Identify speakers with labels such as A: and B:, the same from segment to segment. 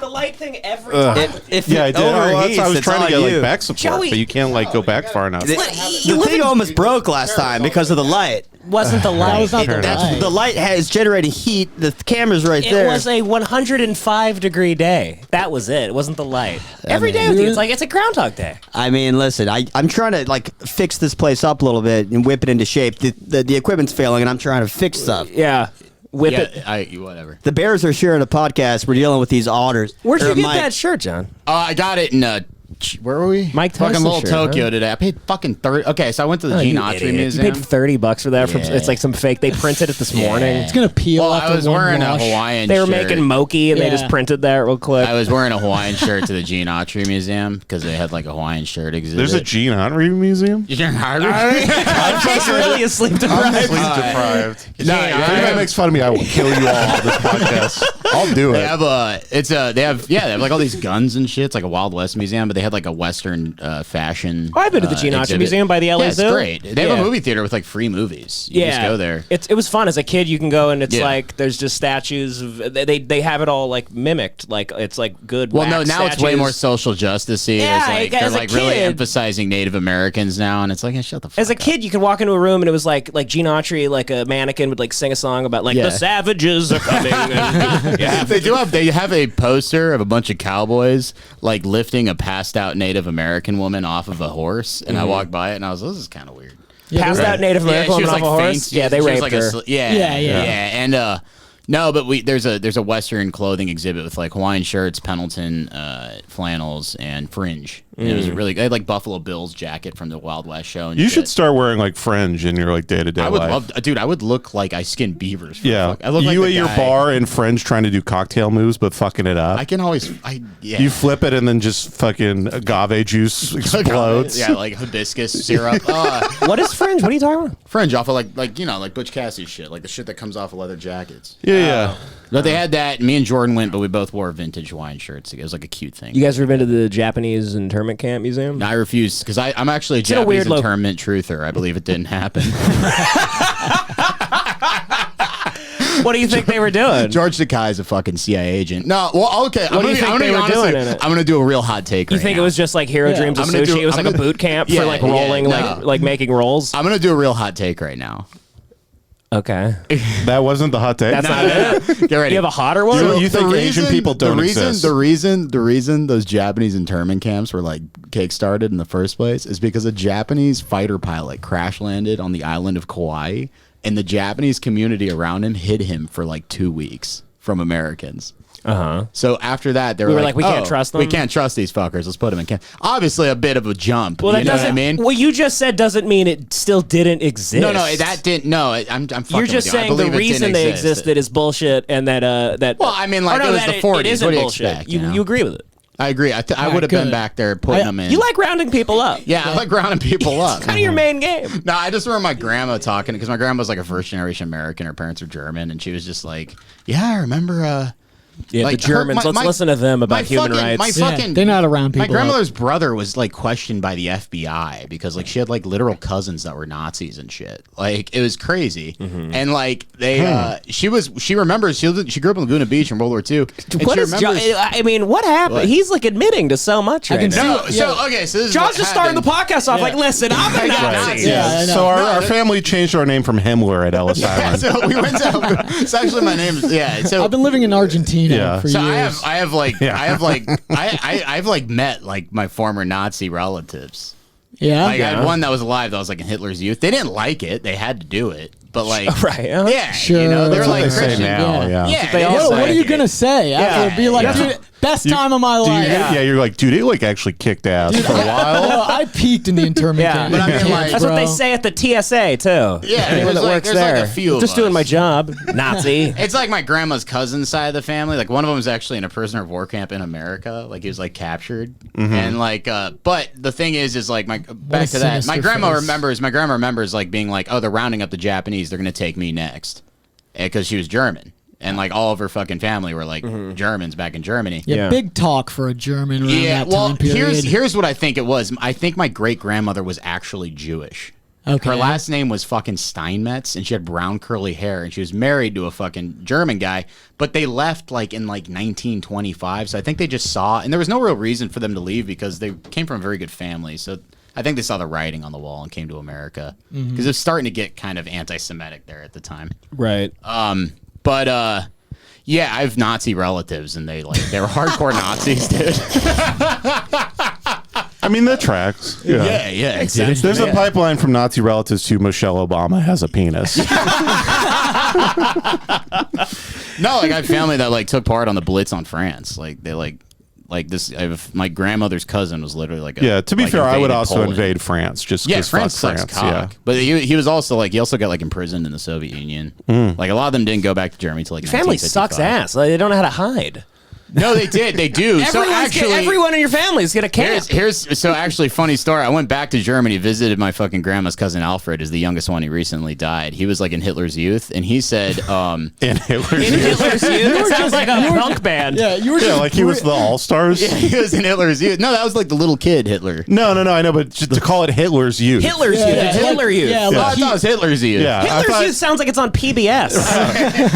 A: the light thing every time.
B: If
C: yeah, I did. I was trying to get like back support,
A: Joey,
C: but you can't like go back far enough.
B: The thing almost broke last time because of the light.
A: Wasn't the light?
D: That was not the light.
B: The light is generating heat. The camera's right there.
A: It was a 105-degree day. That was it. It wasn't the light. Every day with you, it's like it's a Groundhog Day.
B: I mean, listen, I'm trying to like fix this place up a little bit and whip it into shape. The equipment's failing, and I'm trying to fix stuff.
A: Yeah. Whip it.
E: Whatever.
B: The Bears are sharing a podcast. We're dealing with these otters.
A: Where'd you get
B: Mike.
A: that shirt, John?
E: I got it in where were we?
A: Mike
E: fucking
A: Tyson
E: Little
A: shirt,
E: Tokyo
A: huh?
E: today. I paid fucking 30. Okay, so I went to the Gene Autry Museum.
A: You paid $30 for that. From it's like some fake. They printed it this morning.
D: It's gonna peel.
E: Well,
D: after
E: I was
D: one
E: wearing
D: wash.
E: a Hawaiian.
A: They were
E: shirt.
A: making mochi, and they just printed that real quick.
E: I was wearing a Hawaiian shirt to the Gene Autry Museum because they had like a Hawaiian shirt exhibit.
C: There's a Gene Autry museum.
E: Gene Autry.
A: I'm just really asleep deprived.
C: Sleep deprived.
E: No,
C: If anybody makes fun of me, I will kill you all on this podcast. I'll do
E: They
C: it.
E: have they have like all these guns and shit. It's like a Wild West museum, but they had like a Western fashion.
A: Oh, I've been to the Gene Autry
E: exhibit.
A: Museum by the LA
E: Yeah,
A: Zoo.
E: it's great. They have a movie theater with like free movies. You just go there.
A: It was fun as a kid. You can go and it's like there's just statues of they have it all like mimicked. Like it's like good.
E: Well, no,
A: wax
E: now it's way
A: statues.
E: more social justice-y.
A: Yeah,
E: Like,
A: as
E: they're
A: a
E: like really
A: kid-
E: emphasizing Native Americans now, and it's like, shut the fuck
A: As a
E: up.
A: kid, you could walk into a room and it was like Gene Autry, like a mannequin would like sing a song about like the savages are coming. And,
E: They have a poster of a bunch of cowboys like lifting a passed out Native American woman off of a horse, and I walked by it and I was, this is kind of weird.
A: passed out Native American
E: she
A: woman
E: was
A: off
E: like
A: a horse.
E: faint.
A: Yeah, they
E: She was
A: raped
E: like
A: her.
E: Yeah. And no, but there's a Western clothing exhibit with like Hawaiian shirts, Pendleton flannels, and fringe. And it was really, they had like Buffalo Bill's jacket from the Wild West show. And
C: You
E: shit.
C: should start wearing like fringe in your like day-to-day
E: I would
C: life.
E: love, dude. I would look like I skinned beavers.
C: Yeah,
E: I look
C: you
E: like
C: at
E: the
C: your
E: guy.
C: bar in fringe trying to do cocktail moves, but fucking it up.
E: I can always,
C: You flip it and then just fucking agave juice explodes.
E: Yeah, like hibiscus syrup.
A: What is fringe? What are you talking about?
E: Fringe off of like Butch Cassidy shit, like the shit that comes off of leather jackets.
C: Yeah.
E: But they had that. Me and Jordan went, but we both wore vintage Hawaiian shirts. It was like a cute thing.
A: You guys ever been to the Japanese internment camp museum?
E: No, I refuse because I'm actually a
A: in a
E: Japanese
A: weird
E: internment truther. I believe it didn't happen.
A: What do you think they were doing?
E: George Decay is a fucking CIA agent. No, well, okay.
A: What do you think they were doing in it?
E: I'm gonna do a real hot take.
A: You
E: right
A: think
E: now.
A: it was just like Hero Dreams of
E: I'm gonna
A: Sushi?
E: do-
A: It was
E: I'm
A: like a
E: gonna-
A: boot camp
E: Yeah,
A: for like
E: yeah,
A: rolling,
E: no.
A: like making rolls.
E: I'm gonna do a real hot take right now.
A: Okay.
C: That wasn't the hot take.
A: That's not it.
E: Get ready.
A: You have a hotter one?
C: You think Asian people don't exist?
E: The reason those Japanese internment camps were like kick-started in the first place is because a Japanese fighter pilot crash landed on the island of Kauai, and the Japanese community around him hid him for like 2 weeks from Americans. So after that, they were
A: like, we can't trust them?
E: We can't trust these fuckers. Let's put them in camp. Obviously, a bit of a jump.
A: Well, that
E: you know what I
A: doesn't
E: mean?
A: What you just said doesn't mean it still didn't exist.
E: No, that didn't. No, I'm fucking
A: You're just
E: with you. I
A: saying the
E: believe it
A: reason
E: didn't
A: they
E: exist.
A: existed is bullshit, and that.
E: Well, I mean, like,
A: or no,
E: it was
A: that
E: the 40s.
A: It isn't
E: What do you
A: bullshit.
E: expect, you know?
A: You agree with it?
E: I agree. I would have been
D: good.
E: back there putting them in.
A: You like rounding people up.
E: Yeah, I like rounding people up.
A: Kind of your main game.
E: No, I just remember my grandma talking because my grandma was like a first generation American. Her parents are German, and she was just like, "Yeah, I remember."
A: Yeah,
E: like
A: the Germans. Let's listen to them about human rights.
E: My fucking,
D: they're not around people
E: My grandmother's brother was like questioned by the FBI because like she had like literal cousins that were Nazis and shit. Like it was crazy. And like they, she remembers she grew up in Laguna Beach in World War II. And
A: What
E: she
A: is John?
E: remembers-
A: I mean, what happened?
E: What?
A: He's like admitting to so much right
D: can
A: now.
D: see-
E: No, so okay, so this is
A: John's
E: what
A: just starting the
E: happened.
A: podcast off like, listen, I'm a Nazi.
D: Yeah, I know.
C: So our family changed our name from Himmler at Ellis
E: Yeah,
C: Island.
E: so we went to. It's actually my name. Yeah. So
D: I've been living in Argentina
C: Yeah.
D: for
E: So
D: years.
E: I've like met like my former Nazi relatives.
D: yeah.
E: Like I had one that was alive that was like in Hitler's youth. They didn't like it. They had to do it. But like
A: Right, uh-huh.
E: yeah,
D: Sure.
E: you know, they were
D: That's what
E: like
C: they say
E: Christian.
C: now, yeah.
E: Yeah,
A: they all
E: didn't
A: say.
D: What are you
E: like
D: gonna
E: it.
D: say after be like,
E: yeah.
D: dude, best time of my
C: Do you,
D: life?
C: yeah, you're like, dude, it like actually kicked ass for a while.
D: No, I peaked in the internment
A: Yeah.
D: camp.
E: But I mean, like-
A: That's what they
D: bro.
A: say at the TSA too.
E: Yeah,
A: Anyone that works
E: there's like
A: there.
E: a few of
A: Just doing
E: us.
A: my job, Nazi.
E: It's like my grandma's cousin side of the family. Like one of them was actually in a prisoner of war camp in America. Like he was like captured, and like, but the thing is like back to that. My
D: sinister
E: grandma
D: face.
E: remembers. My grandma remembers like being like, oh, they're rounding up the Japanese. They're gonna take me next, because she was German, and like all of her fucking family were like Germans back in Germany.
D: Yeah,
A: Yeah.
D: big talk for a German around
E: Yeah,
D: that
E: well,
D: time period.
E: here's what I think it was. I think my great grandmother was actually Jewish.
D: Okay.
E: Her last name was fucking Steinmetz, and she had brown curly hair, and she was married to a fucking German guy. But they left like in like 1925, so I think they just saw, and there was no real reason for them to leave because they came from a very good family. So I think they saw the writing on the wall and came to America because it was starting to get kind of anti-Semitic there at the time.
A: Right.
E: But yeah, I have Nazi relatives, and they were hardcore Nazis, dude.
C: I mean, that tracks. Yeah.
E: Yeah, exactly.
C: There's a pipeline from Nazi relatives to Michelle Obama has a penis.
E: No, like I have family that like took part on the Blitz on France. Like they like this. My grandmother's cousin was literally like
C: Yeah, to be fair, I would also
E: Poland.
C: invade France just
E: Yeah,
C: because
E: France
C: fuck
E: sucks
C: France. Yeah.
E: cock. But he was also like he also got like imprisoned in the Soviet Union. Like a lot of them didn't go back to Germany till like
A: Family sucks
E: 1955.
A: ass. Like, they don't know how to hide.
E: No, they do. So actually,
A: everyone in your family is gonna camp.
E: so actually funny story. I went back to Germany, visited my fucking grandma's cousin Alfred, is the youngest one. He recently died. He was like in Hitler's youth, and he said,
C: In Hitler's
A: In Hitler's youth, that sounds like a punk band.
D: Yeah, you were
C: Yeah,
D: just
C: like he was the All-Stars.
E: yeah, he was in Hitler's youth. No, that was like the little kid Hitler.
C: No, I know, but just to call it Hitler's youth.
A: Hitler's
D: Yeah,
A: youth.
D: yeah.
A: It's Hitler youth.
D: Yeah,
E: Oh, I
D: like
E: thought it was Hitler's youth.
C: Yeah. I
A: Hitler's
C: thought-
A: youth sounds like it's on PBS.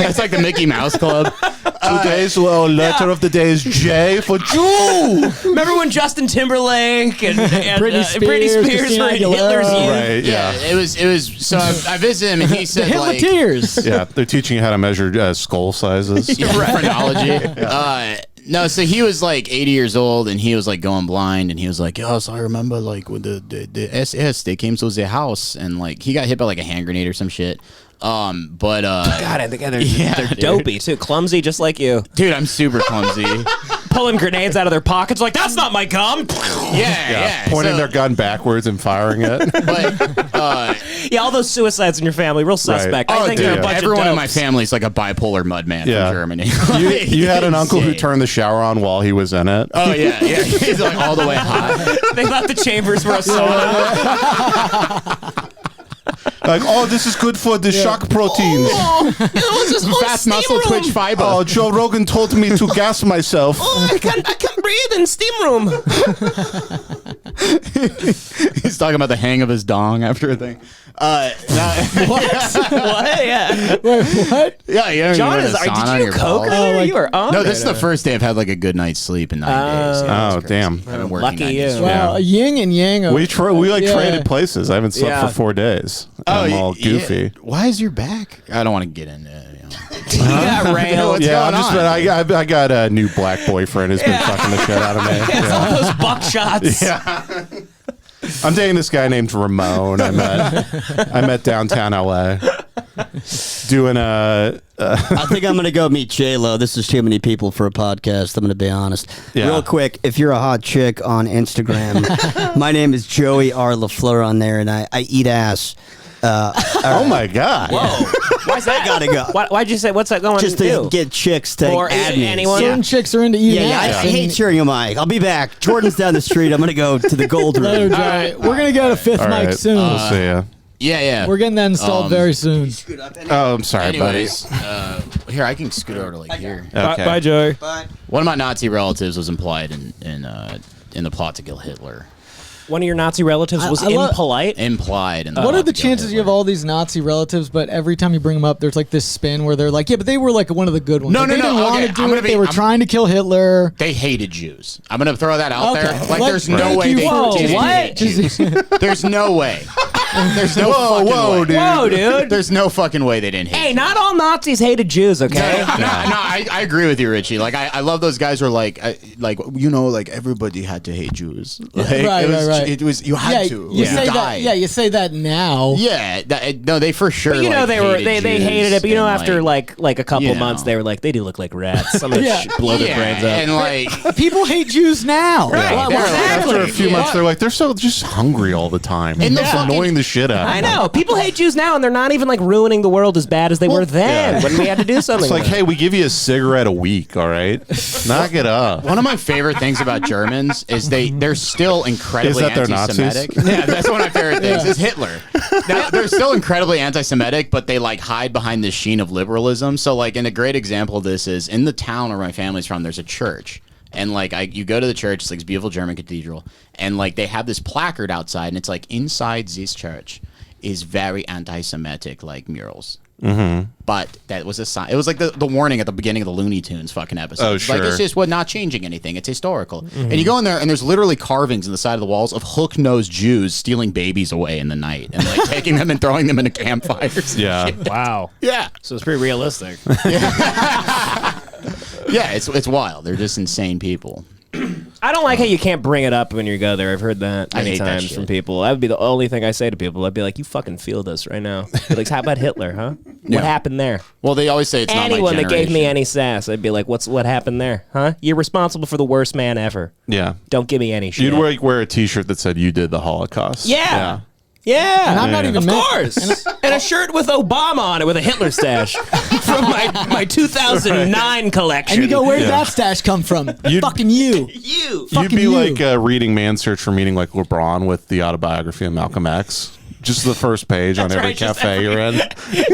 E: It's like the Mickey Mouse Club.
C: Today's letter of the day is J for Jew.
A: Remember when Justin Timberlake and
D: Britney
A: Britney
D: Spears,
A: Spears
D: Christina
A: were in
D: Aguilera.
A: Hitler's youth?
C: Right,
E: Yeah,
C: yeah.
E: it was. So I visited him, and he said
D: Hitler
E: like
D: tears.
C: Yeah, they're teaching you how to measure skull sizes.
E: phrenology. No, so he was like 80 years old, and he was like going blind, and he was like, "Oh, so I remember like when the SS they came to the house, and like he got hit by like a hand grenade or some shit." But
A: God, I think they're
E: dude.
A: dopey too, clumsy, just like you.
E: dude, I'm super clumsy.
A: Pulling grenades out of their pockets, like that's not my gum.
E: Yeah.
C: Pointing
E: so-
C: their gun backwards and firing it.
E: But
A: Yeah, all those suicides in your family, real suspect. I think they're a bunch
E: everyone
A: of
E: in my
A: dopes.
E: family is like a bipolar mudman
C: Yeah.
E: from Germany.
C: You had an uncle who
E: Insane.
C: turned the shower on while he was in it.
E: Oh yeah, he's like all the way hot.
A: They thought the chambers were a sauna.
C: Like, oh, this is good for the shock proteins.
E: Fast muscle twitch fiber.
C: Oh, Joe Rogan told me to gas myself.
A: I can breathe in steam room.
E: He's talking about the hang of his dong after a thing.
A: What? Yeah.
D: Wait, what?
E: Yeah, you don't
A: John
E: even
A: is.
E: have a sauna
A: Did
E: on
A: you
E: your
A: coke
E: balls.
A: earlier?
D: like-
A: You were on.
E: No, this is the first day I've had like a good night's sleep in 9 days. Yeah,
C: Oh,
E: it's crazy.
C: damn.
E: I've been working
A: Lucky
E: 9 days
A: you.
E: straight.
D: Well, yin and yang.
C: We
D: Yeah.
C: traded places. I haven't slept
A: Yeah.
C: for 4 days. I'm all
E: yeah.
C: goofy.
E: Why is your back? I don't want to get into it.
A: You got railed.
E: What's
C: Yeah,
E: going on?
C: I got a new black boyfriend who's been fucking the shit out of me.
A: It's all those buckshots.
C: I'm dating this guy named Ramon. I met downtown LA. Doing a
B: I think I'm gonna go meet J-Lo. This is too many people for a podcast. I'm gonna be honest.
C: Yeah.
B: Real quick, if you're a hot chick on Instagram, my name is Joey R. LaFleur on there, and I eat ass.
C: oh my god.
A: Whoa. Why's that?
B: Gotta go.
A: Why'd you say? What's that going
B: Just
A: to
B: to
A: do?
B: get chicks to
A: Or
B: add me.
A: anyone?
D: Certain chicks are into eating
B: Yeah, I
D: ass.
B: hate sharing a mic. I'll be back. Jordan's down the street. I'm gonna go to the gold
D: Later,
B: room.
D: Joey. We're gonna get a fifth
C: All
D: mic
C: right.
D: soon.
C: We'll see ya.
E: Yeah.
D: We're getting that installed very soon.
C: Oh, I'm sorry,
E: Anyways, here I can scoot over to like here.
C: buddy. Okay.
A: Bye, Joey.
E: One of my Nazi relatives was implied in the plot to kill Hitler.
A: One of your Nazi relatives was
D: I love-
A: impolite.
E: Implied in the
D: What
E: plot
D: are the
E: to kill
D: chances you have
E: Hitler.
D: all these Nazi relatives, but every time you bring them up, there's like this spin where they're like, yeah, but they were like one of the good ones.
E: No,
D: Like,
E: no,
D: they
E: no,
D: didn't want
E: okay,
D: to do
E: I'm gonna
D: it.
E: be-
D: They were
E: I'm-
D: trying to kill Hitler.
E: They hated Jews. I'm gonna throw that out
D: Okay.
E: there. Like,
D: Let-
E: there's no
D: thank
E: way
D: you
E: they
D: for-
E: didn't
A: what?
E: hate Jews. There's no way. There's no fucking way.
C: dude.
A: Whoa, dude.
E: There's no fucking way they didn't hate
A: Hey,
E: Jews.
A: not all Nazis hated Jews, okay?
E: No, I agree with you, Richie. Like, I love those guys who are like everybody had to hate Jews. Like,
D: Right,
E: it was,
D: right.
E: It was you had to.
D: You say
E: die.
D: that. Yeah, you say that now.
E: Yeah, no, they for sure.
A: But you know
E: like,
A: they were
E: hated
A: they
E: Jews
A: hated it, but you know
E: and,
A: after like a couple
E: you
A: months
E: know.
A: they were like they do look like rats. Some of them
D: Yeah.
A: blow their brains up.
E: and like
D: People hate Jews now.
A: Right.
C: Yeah.
A: Well,
C: After a
A: exactly.
C: few months, they're like, they're so just hungry all the time.
E: And
C: And
E: the
C: it's
E: fucking-
C: annoying the shit out of
A: I
C: them.
A: know people hate Jews now, and they're not even like ruining the world as bad as they were then
C: yeah.
A: when we had to do something.
C: It's like,
A: with it.
C: hey, we give you a cigarette a week, all right? Knock it up.
E: one of my favorite things about Germans is they're still incredibly
C: Is that they're
E: anti-Semitic.
C: Nazis?
E: Yeah, that's one of my favorite things. Is Hitler. Now, they're still incredibly anti-Semitic, but they like hide behind this sheen of liberalism. So like, and a great example of this is in the town where my family's from. There's a church. And like you go to the church, it's like this beautiful German cathedral, and like they have this placard outside, and it's like inside this church is very anti-Semitic, like murals. But that was a sign. It was like the warning at the beginning of the Looney Tunes fucking episode.
C: Oh,
E: It's like,
C: sure.
E: it's just not changing anything. It's historical. And you go in there, and there's literally carvings in the side of the walls of hook-nosed Jews stealing babies away in the night and like taking them and throwing them into campfires. and
C: Yeah.
E: shit.
A: Wow.
E: Yeah.
A: So it's pretty realistic.
E: Yeah, it's wild. They're just insane people.
A: I don't like how you can't bring it up when you go there. I've heard that
E: I
A: many
E: hate that
A: times
E: shit.
A: from people. That would be the only thing I say to people. I'd be like, you fucking feel this right now. Be like, how about Hitler, huh?
E: Yeah.
A: What happened there?
E: Well, they always say it's not my
A: Anyone that
E: generation.
A: gave me any sass, I'd be like, what happened there, huh? You're responsible for the worst man ever.
C: Yeah.
A: Don't give me any shit.
C: You'd wear a T-shirt that said you did the Holocaust.
A: Yeah. Yeah.
D: And I'm not even
A: Of
D: mad-
A: course. And a shirt with Obama on it with a Hitler stash from my 2009 collection.
D: And you go, where did that stash come from? Fucking you.
A: You.
C: You'd
D: Fucking
C: be
D: you.
C: like reading Man's Search for Meaning like LeBron with the autobiography of Malcolm X. Just the first page on
A: That's
C: every
A: right, just
C: cafe you're in.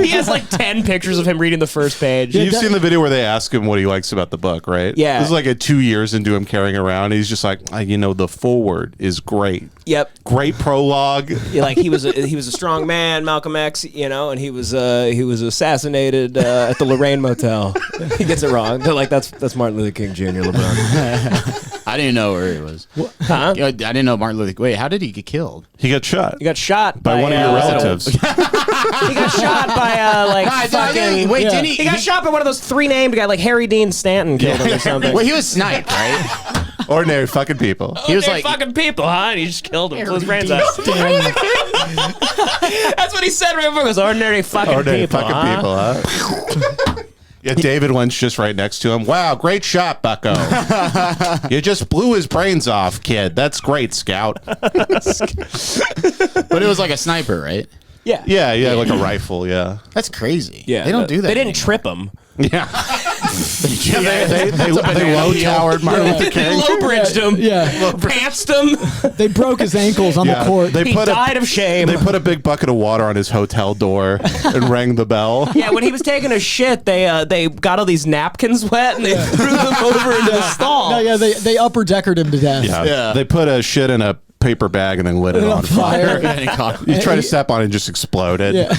A: He has like 10 pictures of him reading the first page.
C: You've seen the video where they ask him what he likes about the book, right?
A: Yeah.
C: This is like 2 years into him carrying around. He's just like, the foreword is great.
A: Yep.
C: Great prologue.
A: Yeah, like he was a strong man, Malcolm X, and he was assassinated at the Lorraine Motel. He gets it wrong. They're like that's Martin Luther King Jr. LeBron.
E: I didn't know where he was.
A: Huh?
E: I didn't know Martin Luther. Wait, how did he get killed?
C: He got shot
A: He got shot
C: by one of your relatives.
A: He got shot by fucking.
E: Wait,
D: Yeah.
E: didn't
A: He got shot by one of those three named guys, like Harry Dean Stanton killed him or something.
E: Well, he was sniped, right?
C: Ordinary fucking people.
E: He was
A: They're
E: like,
A: fucking people, huh? And he just killed him. Blew his brains out. That's what he said right before. It was ordinary fucking
C: Ordinary
A: people,
C: fucking
A: huh?
C: people, huh? Yeah, David Lynch just right next to him. Wow, great shot, Bucko. You just blew his brains off, kid. That's great, Scout.
E: but it was like a sniper, right?
A: Yeah.
C: Yeah, like a rifle, yeah.
E: That's crazy.
A: Yeah.
E: They don't do that.
A: They didn't
E: anymore.
A: trip him.
C: Yeah. They low-towered Martin Luther King.
A: Low-bridged him.
D: Yeah.
A: Pantsed him.
D: They broke his ankles on the court.
C: They
A: He died of shame.
C: They put a big bucket of water on his hotel door and rang the bell.
A: Yeah, when he was taking a shit, they got all these napkins wet and they threw them over into the stall.
D: No, yeah, they upper deckered him to death.
C: Yeah. They put a shit in a paper bag and then lit it on fire. You try to step on it and just exploded.
D: Yeah.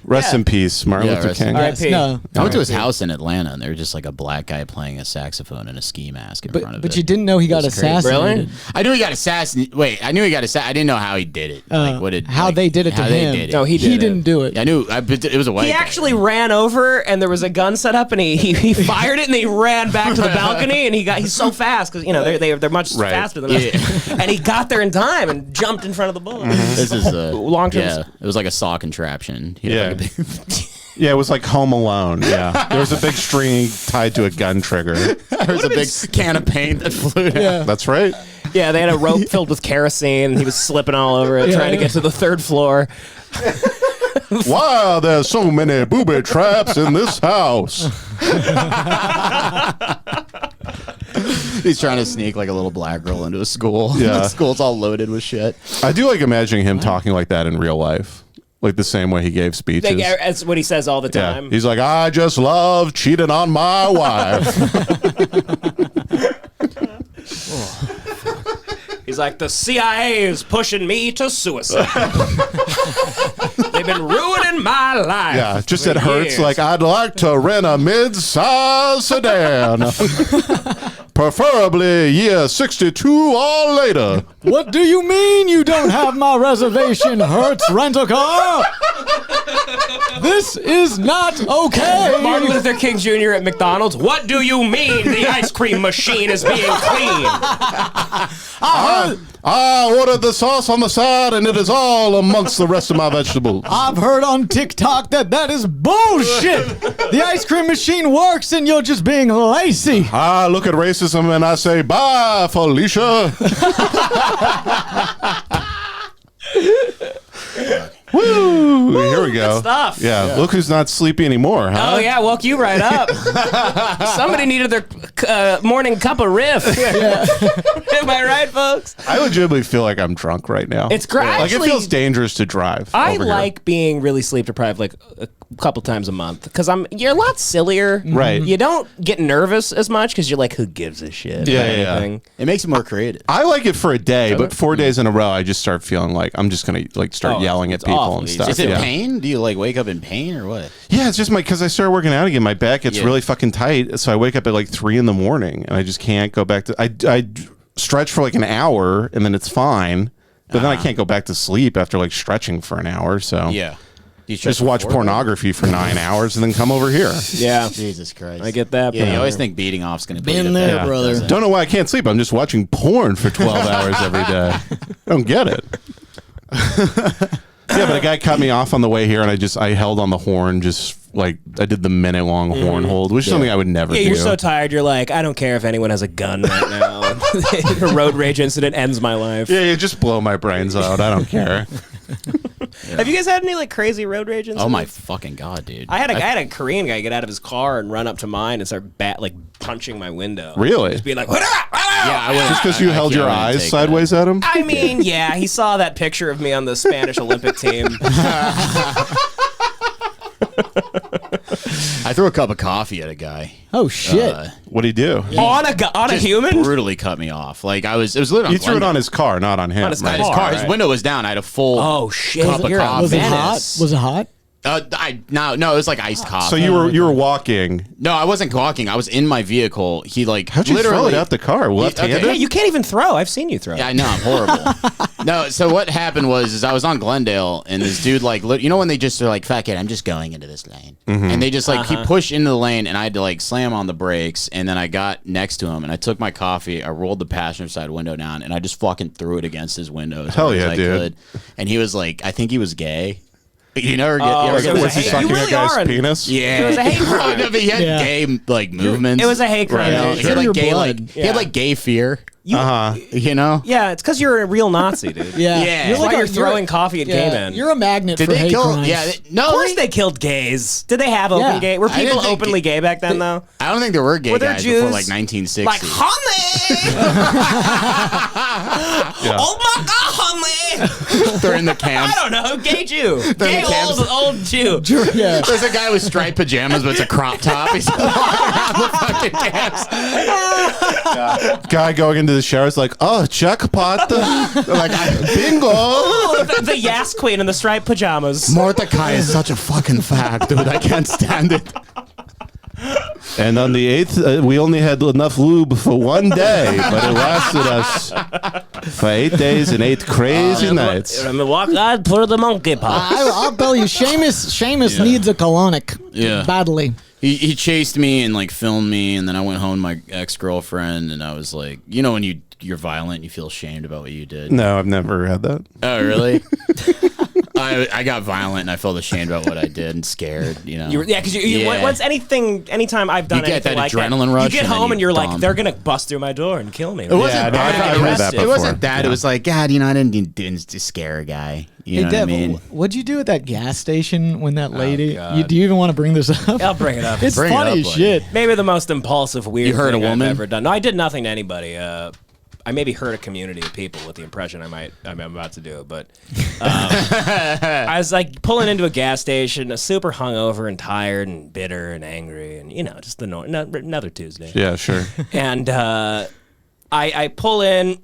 C: Rest in peace, Martin
E: Yeah,
C: Luther
E: rest in
C: King.
A: peace.
D: Yes, no.
E: I went to his house in Atlanta, and there was just like a black guy playing a saxophone and a ski mask in front of
D: But
E: it.
D: you didn't know he got
E: It was crazy.
D: assassinated.
E: I knew he got assassinated. Wait, I knew he got assassinated. I didn't know how he did it.
D: How they did it to
E: how they
D: him.
E: did it.
A: No, he did it.
D: didn't do it.
E: Yeah, I knew. But it was a white
A: He
E: guy.
A: actually ran over and there was a gun set up and he fired it and he ran back to the balcony and he's so fast because they're much
C: Right.
A: faster than us and he got there in time and jumped in front of the bullet.
E: This is
A: Long-term-
E: Yeah, it was like a saw contraption. He had like a big-
C: Yeah, it was like Home Alone. Yeah. There was a big string tied to a gun trigger.
E: there was a big can of paint that flew down.
D: Yeah.
C: That's right.
A: Yeah, they had a rope filled with kerosene and he was slipping all over it trying to get to the third floor.
C: Wow, there's so many booby traps in this house.
E: He's trying to sneak like a little black girl into a school.
C: Yeah.
E: The school's all loaded with shit.
C: I do like imagining him talking like that in real life. Like the same way he gave speeches.
A: That's what he says all the
C: Yeah.
A: time.
C: He's like, I just love cheating on my wife.
A: He's like, the CIA is pushing me to suicide. They've been ruining my life.
C: Yeah, just
A: for
C: it hurts.
A: years.
C: Like, I'd like to rent a mid-size sedan. Preferably year 62 or later.
D: What do you mean you don't have my reservation, Hertz Rent-A-Car? This is not okay.
A: Martin Luther King Jr. at McDonald's. What do you mean the ice cream machine is being clean?
C: I ordered the sauce on the side, and it is all amongst the rest of my vegetables.
D: I've heard on TikTok that is bullshit. The ice cream machine works and you're just being lazy.
C: I look at racism and I say, bye, Felicia. Woo! Here we go.
A: Good stuff.
C: Yeah, look who's not sleepy anymore, huh?
A: Oh yeah, woke you right up. Somebody needed their morning cup of riff. Am I right, folks?
C: I legitimately feel like I'm drunk right now.
A: It's great.
C: Like, it
A: Actually,
C: feels dangerous to drive.
A: I
C: over here.
A: like being really sleep deprived like a couple times a month because you're a lot sillier.
C: Right.
A: You don't get nervous as much because you're like, who gives a shit?
C: Yeah,
A: about
C: yeah.
A: anything?
B: It makes it more creative.
C: I like it for a day, but 4 days in a row, I just start feeling like I'm just gonna like start
A: Oh,
C: yelling at
A: it's
C: people
A: awful.
C: and stuff.
B: Is it
C: yeah.
B: pain? Do you like wake up in pain or what?
C: Yeah, it's just because I started working out again. My back gets really fucking tight, so I wake up at like 3 a.m. and I just can't go back to. I stretch for like an hour and then it's fine, but then I can't go back to sleep after like stretching for an hour. So just watch pornography for 9 hours and then come over here.
A: Yeah.
B: Jesus Christ.
A: I get that.
B: Yeah,
A: but-
B: you always think beating off's going to be
D: Been there, brother.
C: Don't know why I can't sleep. I'm just watching porn for 12 hours every day. I don't get it. Yeah, but a guy cut me off on the way here, and I held on the horn, just like I did the minute-long horn hold, which is something I would never do.
A: Yeah, you're so tired. You're like, I don't care if anyone has a gun right now. A road rage incident ends my life.
C: Yeah, you just blow my brains out. I don't care.
A: Have you guys had any like crazy road rage incidents?
B: Oh my fucking God, dude.
A: I had a Korean guy get out of his car and run up to mine and start punching my window.
C: Really?
A: Just be like,
B: Yeah, I wouldn't.
C: Just because you held your eyes
B: take
C: sideways at him?
A: I mean, yeah, he saw that picture of me on the Spanish Olympic team.
B: I threw a cup of coffee at a guy.
D: Oh shit!
C: What'd he do?
A: on a
B: Just
A: human?
B: brutally cut me off. Like it was literally.
C: You threw it on his car, not on him.
A: On his
C: right?
B: his car. His
A: right.
B: window was down. I had a full.
A: Oh shit!
B: Cup of
A: You're a
B: coffee.
D: Was it hot?
A: menace.
D: Was it hot?
B: No, it was like iced coffee.
C: So you were walking.
B: No, I wasn't walking. I was in my vehicle. He like
C: How'd you
B: literally
C: throw it out the car? Left-handed?
A: Yeah, you can't even throw. I've seen you throw.
B: Yeah, I know, I'm horrible. No, so what happened was I was on Glendale and this dude like you know when they just are like, fuck it, I'm just going into this lane. And they just like he pushed into the lane and I had to like slam on the brakes and then I got next to him and I took my coffee, I rolled the passenger side window down and I just fucking threw it against his window as
C: Hell
B: hard as
C: yeah,
B: I
C: dude.
B: could. And he was like, I think he was gay. You never get
A: Oh,
B: you ever
A: so
B: get
A: it was
C: Was he
A: Hey,
C: sucking
A: you
C: a
A: really
C: guy's
A: are an-
C: penis?
B: yeah,
A: It was a hate crime.
B: No, but he had
D: Yeah.
B: gay like movements.
A: It was a hate crime.
B: You know?
A: dude.
B: He had
D: Your
B: like gay
D: blood.
B: like he had like gay fear.
A: You-
B: You know?
A: Yeah, it's because you're a real Nazi, dude.
D: Yeah,
B: Yeah.
A: That's why
D: a-
A: you're throwing coffee at gay men.
D: You're a magnet
B: Did
D: for
B: they
D: hate
B: kill?
D: crimes.
B: Yeah, no.
A: Of course they killed gays. Did they have open
D: Yeah.
A: gay? Were
B: I didn't
A: people
B: think
A: openly gay back then, though?
B: I don't think there were gay
A: Were there
B: guys
A: Jews?
B: before like 1960.
A: Like, honey! Oh my god, honey!
B: They're in the
A: I
B: camps.
A: don't know, gay Jew. Gay
B: camps.
A: old Jew.
D: Yeah.
B: There's a guy with striped pajamas, but it's a crop top. He's walking around the fucking camps.
C: Guy going into the shower is like, oh, jackpot. Like, bingo.
A: The Yas Queen in the striped pajamas.
B: Mordecai is such a fucking fag, dude. I can't stand it.
C: And on the 8th, we only had enough lube for 1 day, but it lasted us for 8 days and 8 crazy nights.
A: I'd put the monkey paw.
D: I'll tell you, Seamus needs a colonic.
B: Yeah.
D: Badly.
B: He chased me and like filmed me, and then I went home to my ex-girlfriend, and I was like, you know, when you're violent, and you feel ashamed about what you did.
C: No, I've never had that.
B: Oh, really? I got violent and I felt ashamed about what I did and scared, you know.
A: Yeah, because once anytime I've done
B: You get
A: anything
B: that
A: like
B: adrenaline
A: that,
B: rush
A: you get
B: and then
A: home and
B: you
A: you're like,
B: dump.
A: they're gonna bust through my door and kill me.
B: It wasn't
C: Yeah, no,
B: bad.
C: I've heard that
B: It wasn't
C: before.
B: that.
C: Yeah.
B: It was like, God, you know, I didn't scare a guy. You know
D: Hey,
B: what I
D: Dev,
B: mean?
D: what'd you do at that gas station when that lady?
A: God.
D: Do you even want to bring this up?
A: I'll bring it up.
D: It's
B: Bring it
D: funny
B: up,
D: as
B: buddy.
D: shit.
A: Maybe the most impulsive, weird
B: You hurt
A: thing
B: a woman?
A: I've ever done. No, I did nothing to anybody. I maybe hurt a community of people with the impression I'm about to do it, but I was like pulling into a gas station, super hungover and tired and bitter and angry, and you know, just another Tuesday.
C: Yeah, sure.
A: And I pull in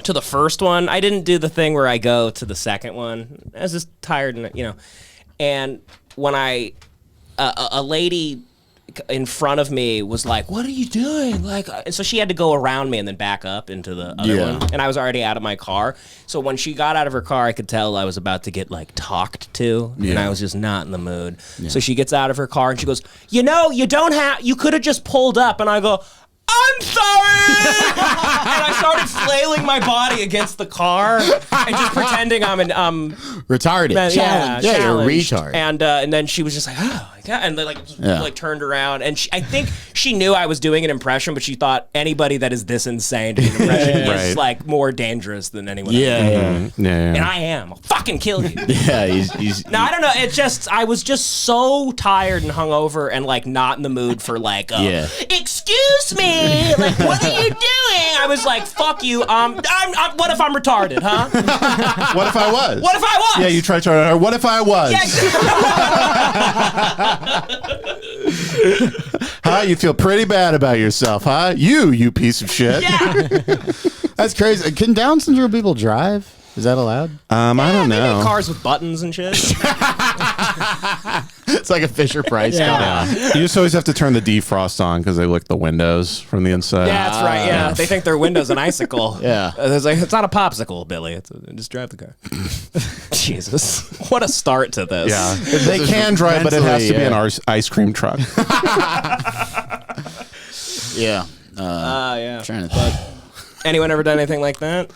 A: to the first one. I didn't do the thing where I go to the second one. I was just tired, and you know. And when a lady in front of me was like, "What are you doing?" Like, and so she had to go around me and then back up into the other
B: Yeah.
A: one. And I was already out of my car. So when she got out of her car, I could tell I was about to get like talked to, and
B: Yeah.
A: I was just not in the mood. So she gets out of her car and she goes, "You know, you could have just pulled up." And I go, "I'm sorry. And I started flailing my body against the car and just pretending I'm
E: retarded.
A: Yeah,
E: you're a
A: challenged.
E: retard.
A: And then she was just like, oh, my God. And then like turned around. And I think she knew I was doing an impression, but she thought anybody that is this insane to do an impression is like more dangerous than anyone else.
C: Yeah.
A: And I am. I'll fucking kill you.
E: Yeah, he's
A: No, I don't know. It's just I was just so tired and hungover and like not in the mood for like, excuse me, like what are you doing? I was like, fuck you. I'm what if I'm retarded, huh?
C: What if I was?
A: What if I was?
C: Yeah, you tried to. What if I was?
A: Yeah,
C: Huh? You feel pretty bad about yourself, huh? You piece of shit.
A: yeah.
E: that's crazy. Can Down syndrome people drive? Is that allowed?
C: I don't
A: Maybe
C: know.
A: cars with buttons and shit.
E: It's like a Fisher Price car.
C: You just always have to turn the defrost on because they lick the windows from the inside.
A: Yeah, that's right. Yeah, they think their window's an icicle.
E: Yeah.
A: It's like it's not a popsicle, Billy. Just drive the car. Jesus, what a start to this.
C: Yeah, they can drive, but it has to be an ice cream truck.
E: Yeah.
A: Yeah.
E: Trying to think.
A: Anyone ever done anything like that?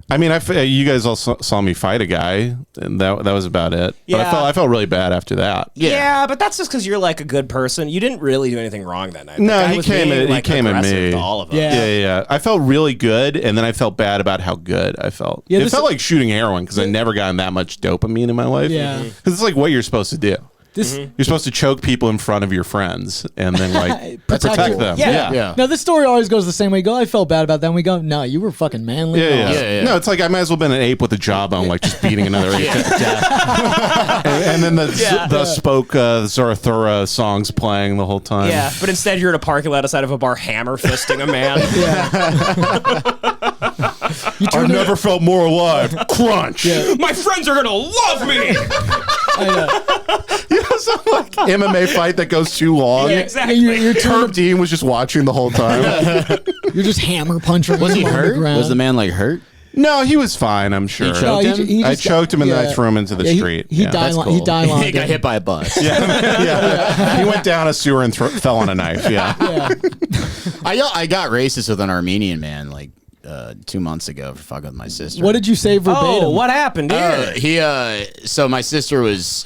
C: I mean, you guys all saw me fight a guy, and that was about it. But
A: Yeah.
C: I felt really bad after that.
A: Yeah, but that's just because you're like a good person. You didn't really do anything wrong that night.
C: No,
A: The guy
C: he
A: was
C: came
A: being,
C: at
A: like,
C: me.
A: aggressive to all of us.
D: Yeah.
C: Yeah. I felt really good, and then I felt bad about how good I felt.
D: Yeah,
C: it
D: this-
C: felt like shooting heroin because I never gotten that much dopamine in my life.
D: Yeah.
C: Because it's like what you're supposed to do.
D: This
C: You're supposed to choke people in front of your friends and then like protect them.
A: Yeah.
E: Yeah.
D: Now this story always goes the same way. You go, I felt bad about that. And we go, no, you were fucking manly.
C: Yeah. No, it's like I might as well have been an ape with a jawbone, like just beating another ape to death. and then the spoke Zarathustra songs playing the whole time.
A: Yeah, but instead you're in a parking lot outside of a bar hammer fisting a man.
C: I've never felt more alive. Crunch.
A: My friends are gonna love me.
C: You know, some like MMA fight that goes too long.
A: Yeah,
D: Yeah,
A: exactly.
D: you're
C: Herb Dean was just watching the whole time.
D: You're just hammer punching.
E: Was he
D: him on the
E: hurt?
D: ground.
E: Was the man like hurt?
C: No, he was fine, I'm sure.
E: choked
D: No,
E: him?
C: I
D: just
C: choked him and then I
D: yeah.
C: threw him into the
D: Yeah,
C: street.
D: He
C: Yeah.
D: died.
E: That's
D: He
E: cool.
D: died
E: He got hit by a bus.
C: Yeah. He went down a sewer and fell on a knife. Yeah.
D: Yeah.
E: I got racist with an Armenian man like 2 months ago for fucking with my sister.
D: What did you say verbatim?
A: Oh, what happened here?
E: So my sister was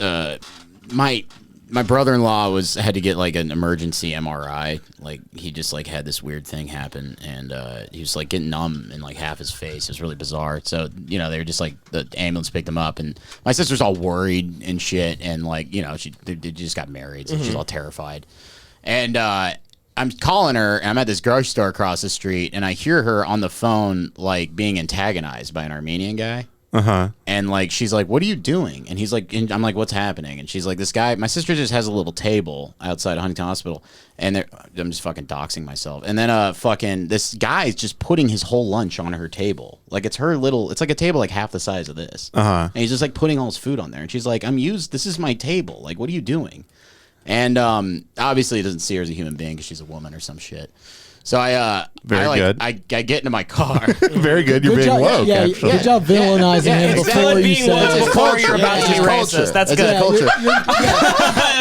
E: my brother-in-law had to get like an emergency MRI. Like he just like had this weird thing happen, and he was like getting numb in like half his face. It was really bizarre. So they were just like the ambulance picked him up, and my sister's all worried and shit, and like they just got married, so she's all terrified, and I'm calling her, and I'm at this grocery store across the street, and I hear her on the phone like being antagonized by an Armenian guy. And like she's like, "What are you doing?" And he's like, "I'm like, what's happening?" And she's like, "This guy, my sister just has a little table outside of Huntington Hospital, and I'm just fucking doxing myself." And then fucking this guy's just putting his whole lunch on her table, like it's like a table like half the size of this. And he's just like putting all his food on there, and she's like, This is my table. Like, what are you doing?" And obviously he doesn't see her as a human being because she's a woman or some shit. So I get into my car.
C: Very good. You're
D: Good
C: being
D: job,
C: woke,
D: yeah,
C: actually.
D: good job villainizing him before you
A: being woke
D: said
A: before you're about to be
E: It's
A: racist.
E: culture.
A: That's
E: It's
A: good.
E: culture.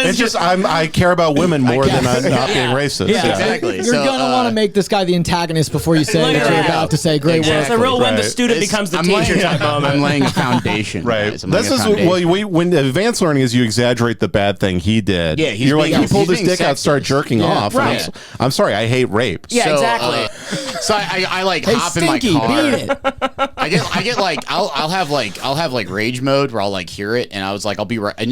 C: It's just I care about women more than not being racist.
A: Yeah,
E: Exactly.
D: You're
E: So,
D: gonna want to make this guy the antagonist before you say
A: Look
D: what
A: at
D: you're
A: that.
D: about to say. Great
A: It's
D: work.
A: a real when the
C: Right.
A: student becomes the
E: I'm
A: teacher
E: laying,
A: type moment.
E: I'm laying a foundation.
C: Right.
E: guys. I'm laying
C: This
E: a
C: is
E: foundation.
C: when advanced learning is you exaggerate the bad thing he did.
E: Yeah, he's
C: you're like
E: being-
C: he pulled
E: he's
C: his
E: being
C: dick out, started
E: sexist.
C: jerking off. and
A: Right.
C: I'm sorry, I hate rape.
A: Yeah,
E: So,
A: exactly.
E: So I like
D: Hey,
E: hop
D: Stinky,
E: in my car.
D: beat it.
E: I get like I'll have like rage mode where I'll like hear it, and I was like, I'll be right. And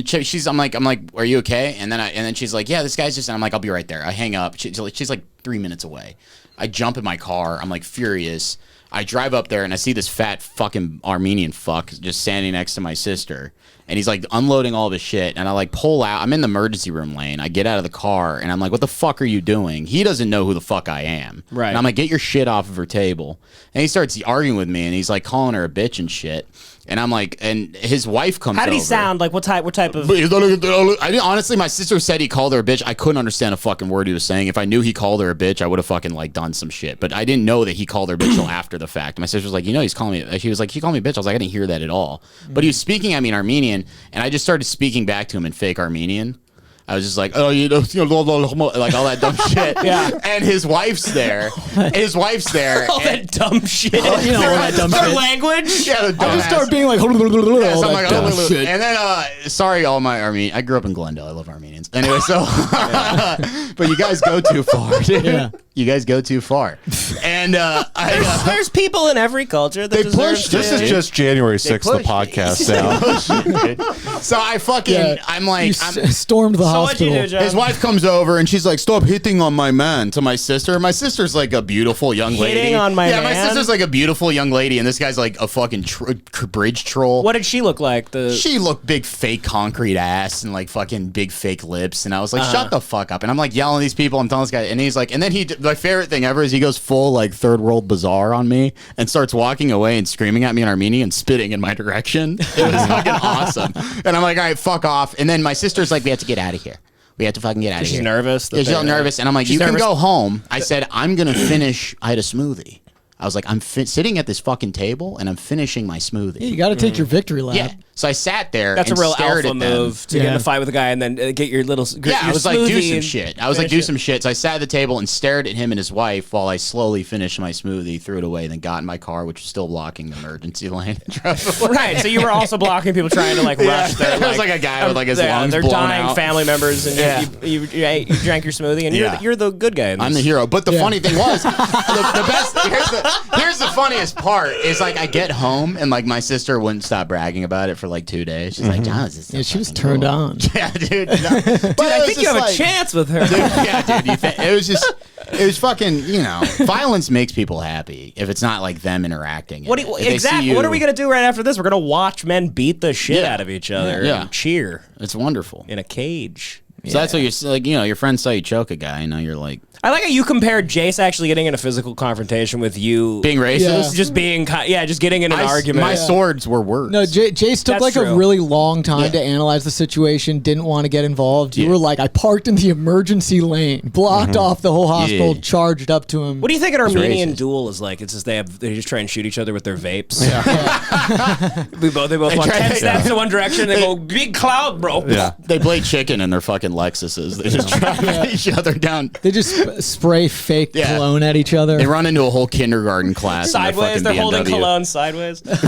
E: I'm like, are you okay? And then she's like, yeah, this guy's just. And I'm like, I'll be right there. I hang up. She's like 3 minutes away. I jump in my car. I'm like furious. I drive up there and I see this fat fucking Armenian fuck just standing next to my sister. And he's like unloading all of his shit. And I like pull out. I'm in the emergency room lane. I get out of the car and I'm like, what the fuck are you doing? He doesn't know who the fuck I am.
A: Right.
E: And I'm like, get your shit off of her table. And he starts arguing with me and he's like calling her a bitch and shit. And I'm like, and his wife comes over.
A: How did he sound? Like what type of?
E: I didn't, honestly, my sister said he called her a bitch. I couldn't understand a fucking word he was saying. If I knew he called her a bitch, I would have fucking like done some shit. But I didn't know that he called her a bitch till after the fact. My sister was like, he's calling me. She was like, he called me a bitch. I was like, I didn't hear that at all. But he was speaking at me in Armenian, and I just started speaking back to him in fake Armenian.
B: I was just like, oh, like all that dumb shit.
D: Yeah.
B: And his wife's there.
A: All that dumb shit.
D: You know, all that dumb
A: Their
D: shit.
A: language.
B: Yeah, the
D: I
B: dumbass.
D: just start being like, all
B: Yeah, so I'm
D: that
B: like,
D: dumb
B: oh,
D: shit.
B: and then, sorry, all my Armenian. I grew up in Glendale. I love Armenians. Anyway, so, but you guys go too far, dude.
D: Yeah.
B: You guys go too far. And
A: There's people in every culture that
B: They
A: deserve
B: push
A: to-
C: This is just January 6th, the
B: push me.
C: podcast now.
B: so I fucking,
D: Yeah.
B: I'm
D: You
B: like,
D: stormed the
A: So what'd you
D: hospital.
A: do, John?
B: his wife comes over and she's like, "Stop hitting on my man." To my sister. My sister's like a beautiful young lady.
A: Hitting on my
B: yeah, my
A: man?
B: sister's like a beautiful young lady, and this guy's like a fucking bridge troll.
A: What did she look like?
B: She looked big fake concrete ass and like fucking big fake lips, and I was like, shut the fuck up. And I'm like yelling at these people. I'm telling this guy, and he's like, and then my favorite thing ever is he goes full like third world bazaar on me and starts walking away and screaming at me in Armenian and spitting in my direction. It was fucking awesome. And I'm like, all right, fuck off. And then my sister's like, we have to get out of here. We have to fucking get out of here.
A: She's nervous.
B: Yeah, she's all nervous. And I'm like,
A: She's
B: you can
A: nervous.
B: go home. I said, I'm going to finish. I had a smoothie. I was like, I'm sitting at this fucking table and I'm finishing my smoothie.
D: You got to take your victory lap.
B: Yeah. So I sat there.
A: That's a
B: and
A: real
B: stared
A: alpha
B: at them.
A: move to get in
D: Yeah.
A: a fight with a guy and then get your little.
B: Yeah, I was like, do some shit. I was like, do
A: finish
B: some shit. So I sat at the table and stared at him and his wife while I slowly finished my smoothie, threw it away, then got in my car, which was still blocking the emergency lane. and drove away.
A: Right, so you were also blocking people trying to like rush their.
B: There was like a guy with like his lungs
A: their
B: blown
A: dying
B: out.
A: family members, and you drank your smoothie, and
B: Yeah.
A: you're the good guy. In
B: I'm the
A: this.
B: hero. But the funny thing was, the best. Here's the funniest part is like I get home and like my sister wouldn't stop bragging about it for like 2 days. She's like, John, is this so
D: Yeah, she was
B: fucking
D: turned
B: cool?"
D: on.
B: Yeah, dude. No. But
A: I think you have a chance with her.
B: Yeah, dude. It was just. It was fucking. Violence makes people happy if it's not like them interacting.
A: What exactly? What are we gonna do right after this? We're gonna watch men beat the shit
B: Yeah.
A: out of each other
B: Yeah.
A: and cheer
B: It's wonderful.
A: in a cage.
B: So that's what you're like. Your friends saw you choke a guy. You're like
A: I like how you compared Jace actually getting in a physical confrontation with you
B: being racist.
D: Yeah.
A: just being just getting in an argument.
B: My swords were words.
D: No, Jace took
A: That's
D: like a
A: true.
D: really long time
B: Yeah.
D: to analyze the situation, didn't want to get involved. You
B: Yeah.
D: were like, I parked in the emergency lane, blocked off the whole hospital,
B: Yeah.
D: charged up to him.
A: What do you think an Armenian
B: racist.
A: duel is like? It's just they just try and shoot each other with their vapes. Yeah. they both walk 10 steps in one direction. They go big cloud, bro.
C: Yeah.
B: They play chicken in their fucking Lexuses. They just drive each other down.
D: They just spray fake
B: Yeah.
D: cologne at each other.
B: They run into a whole kindergarten class.
A: Sideways,
B: in
A: they're
B: their fucking
A: holding
B: BMW.
A: cologne sideways. Fuck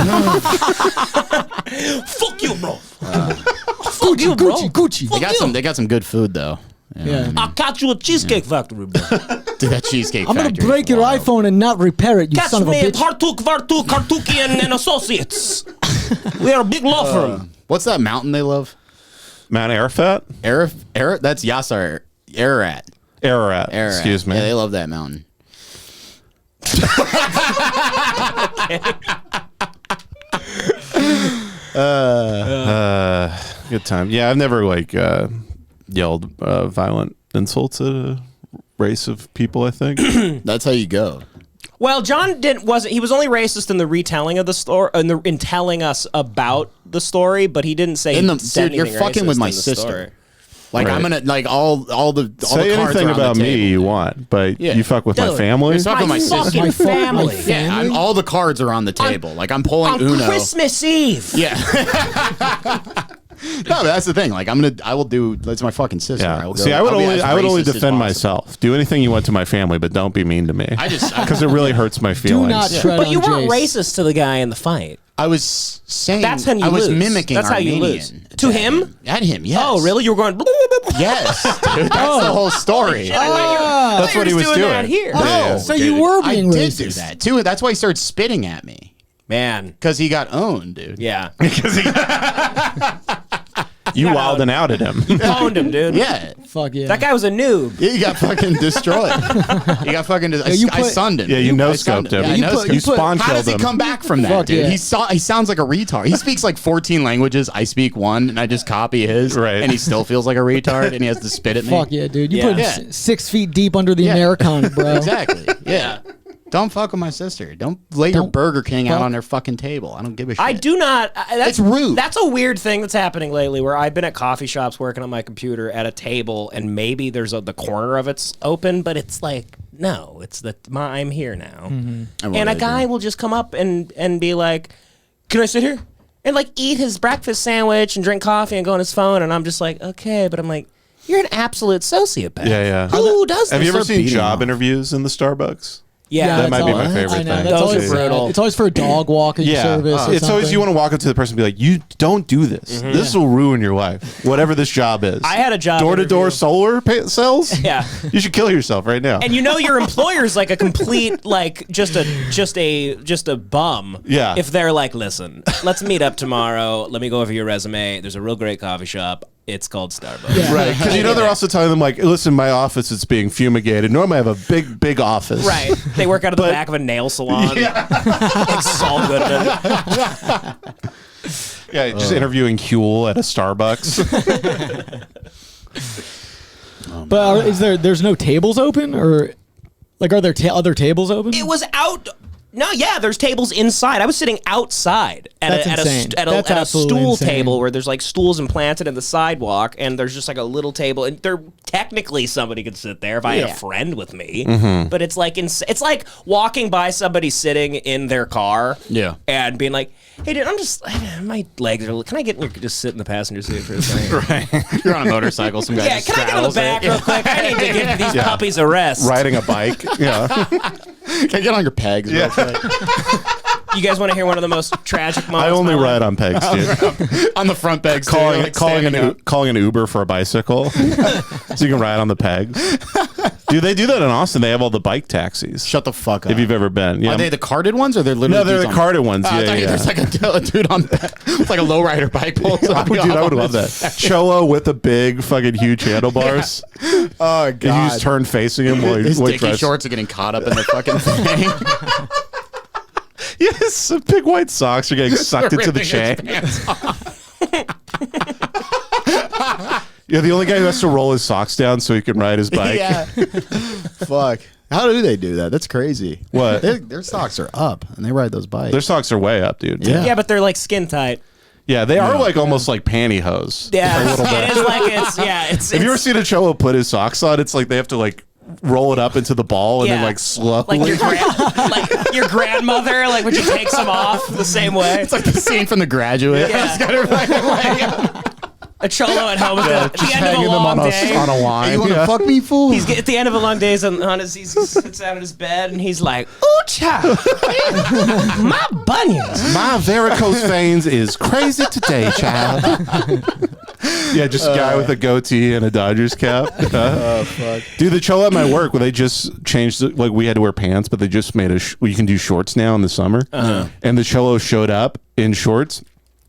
A: you, bro.
D: Gucci,
A: you, bro.
D: Gucci.
B: They got some good food though.
D: Yeah.
A: I'll catch you a cheesecake factory, bro.
B: Dude, that cheesecake.
D: I'm gonna
B: Factory
D: break
B: is
D: your
B: wild.
D: iPhone and not repair it, you
A: Catch
D: son of a
A: me at
D: bitch.
A: Hartuk, Vartuk, Kartukian and Associates. We are a big law firm.
B: What's that mountain they love?
C: Mount Arafat?
B: Ararat? That's Yasser. Ararat.
C: Ararat.
B: Ararat.
C: Excuse me.
B: Yeah, they love that mountain.
C: Good time. Yeah, I've never yelled violent insults at a race of people, I think.
B: That's how you go.
A: Well, John wasn't. He was only racist in the retelling of the story, in telling us about the story, but he didn't say.
B: Dude, you're fucking with my sister. Like
C: Right.
B: I'm gonna like all the
C: Say
B: the cards
C: anything
B: are on
C: about
B: the
C: me
B: table.
C: you want, but
B: Yeah.
C: you fuck with my
A: Dude,
C: family.
B: You're fucking with my sister.
A: fucking
D: My fa-
A: family.
D: my fa-
B: Yeah, all the cards are on the table. Like I'm pulling
A: On
B: Uno.
A: Christmas Eve.
B: Yeah. No, but that's the thing. Like I will do. That's my fucking sister.
C: Yeah.
B: will go,
C: See, I would
B: I'll be
C: only
B: as racist as
C: defend
B: possible.
C: myself. Do anything you want to my family, but don't be mean to me.
B: I
C: Because it really hurts my
D: Do
C: feelings.
D: not tread
A: But
D: on
A: you weren't
D: Jace.
A: racist to the guy in the fight.
B: I was saying
A: That's how you
B: I was
A: lose.
B: mimicking
A: That's how you
B: Armenian.
A: lose. To him?
B: At him, yes.
A: Oh, really? You were going.
B: Yes, dude. That's the whole story.
C: That's what he was doing.
A: That here.
B: No,
D: So you were being
B: I did
D: racist.
B: do that too. That's why he started spitting at me
A: Man.
B: because he got owned, dude.
A: Yeah.
C: You wilding out at him.
A: Owned him, dude.
B: Yeah.
D: Fuck yeah.
A: That guy was a noob.
B: Yeah, he got fucking destroyed. He got fucking.
D: you
B: I
D: put-
B: sunned him.
C: Yeah, you
B: I
C: no-scoped
B: sunned
C: him.
B: Yeah, I
D: You
B: no-scoped
D: put-
B: him.
C: You spawn
B: How
C: killed
B: does he
C: him.
B: come back from that,
D: Fuck
B: dude?
D: yeah.
B: He sounds like a retard. He speaks like 14 languages. I speak one, and I just copy his.
C: Right.
B: And he still feels like a retard, and he has to spit at me.
D: Fuck yeah, dude. You
A: Yeah.
D: put
B: Yeah.
D: 6 feet deep under the
B: Yeah.
D: Americana, bro.
B: Exactly. Yeah. Don't fuck with my sister. Don't lay your
D: Don't
B: Burger King out
D: fuck-
B: on their fucking table. I don't give a shit.
A: I do not. That's
B: It's rude.
A: That's a weird thing that's happening lately. Where I've been at coffee shops working on my computer at a table, and maybe there's the corner of it's open, but it's like no, it's I'm here now,
B: And what
A: and a
B: I
A: guy
B: do.
A: will just come up and be like, "Can I sit here?" And like eat his breakfast sandwich and drink coffee and go on his phone, and I'm just like, okay, but I'm like. You're an absolute sociopath.
C: Yeah.
A: Who does this?
C: Have you ever
E: Start
C: seen
E: beating
C: job
E: off.
C: interviews in the Starbucks?
A: Yeah,
C: That might be
D: all-
C: my favorite
D: I know,
C: thing.
D: That's
A: Those
D: always
A: are brutal.
D: It's always for a dog walking service. Or
C: It's always you want to walk up to the person and be like, you don't do this. This will ruin your life. Whatever this job is.
A: I had a job
C: door-to-door
A: interview.
C: solar sales.
A: Yeah.
C: You should kill yourself right now.
A: And you know your employer's like a complete like just a bum.
C: Yeah.
A: If they're like, listen, let's meet up tomorrow. Let me go over your resume. There's a real great coffee shop. It's called Starbucks.
D: Yeah.
C: Right, because you know they're also telling them like, listen, my office is being fumigated. Normally I have a big office.
A: Right. They work out of the back of a nail salon. Like Saul Goodman.
C: Yeah, just interviewing Huel at a Starbucks.
D: But there's no tables open, or like are there other tables open?
A: It was out. No, yeah, there's tables inside. I was sitting outside
D: That's
A: at
D: insane.
A: a
D: That's absolutely
A: stool
D: insane.
A: table where there's like stools implanted in the sidewalk, and there's just like a little table, and there technically somebody could sit there if I had a friend with me. But it's like it's like walking by somebody sitting in their car, and being like, "Hey, dude, my legs are. Can I just sit in the passenger seat for a second?
B: Right. You're on a motorcycle. Some guy
A: Yeah,
B: just
A: can I get on the
B: straddles it.
A: back real quick? I need to give these puppies a rest.
C: Riding a bike. Yeah.
E: Can I get on your pegs real quick?
A: You guys want to hear one of the most tragic moments?
C: I only
A: of my
C: ride
A: life?
C: on pegs, dude.
E: On the front pegs, too,
C: calling
E: like standing up.
C: calling an Uber for a bicycle so you can ride on the pegs. Dude, they do that in Austin. They have all the bike taxis.
E: Shut the fuck up.
C: If you've ever been. Yeah.
E: Are they the carded ones, or they're literally?
C: No, they're
E: dudes
C: the
E: on-
C: carded ones.
E: I
C: Yeah,
E: thought
C: yeah.
E: there's like a dude on with like a lowrider bike pole.
C: Dude, I would love that. Cholo with the big fucking huge handlebars.
E: Oh god!
C: And you just turn facing him while
E: His
C: he
E: dicky
C: drives.
E: shorts are getting caught up in the fucking thing.
C: Yes, the big white socks are getting sucked into the chain. Yeah, the only guy who has to roll his socks down so he can ride his bike.
E: Yeah. Fuck. How do they do that? That's crazy.
C: What?
E: Their socks are up and they ride those bikes.
C: Their socks are way up, dude.
E: Yeah.
A: Yeah, but they're like skin tight.
C: Yeah, they are like almost like pantyhose.
A: Yeah,
C: A little bit.
A: it is like it's.
C: Have you ever seen a Cholo put his socks on? It's like they have to like roll it up into the ball and then like slowly.
A: like your grandmother, like when she takes them off the same way.
E: It's like the scene from The Graduate.
A: Yeah.
E: It's got her like,
A: A cholo at home at the end of a
C: hanging them
A: long
C: on
A: day.
C: a line.
E: hey, you want to
C: Yeah.
E: fuck me, fool?
A: He's at the end of a long day. He sits down in his bed and he's like, "Ooh, child, my bunions."
C: My varicose veins is crazy today, child. Yeah, just a guy with a goatee and a Dodgers cap.
E: Oh, fuck.
C: Dude, the Cholo at my work, where they just changed it, like we had to wear pants, but they just made you can do shorts now in the summer. And the Cholo showed up in shorts,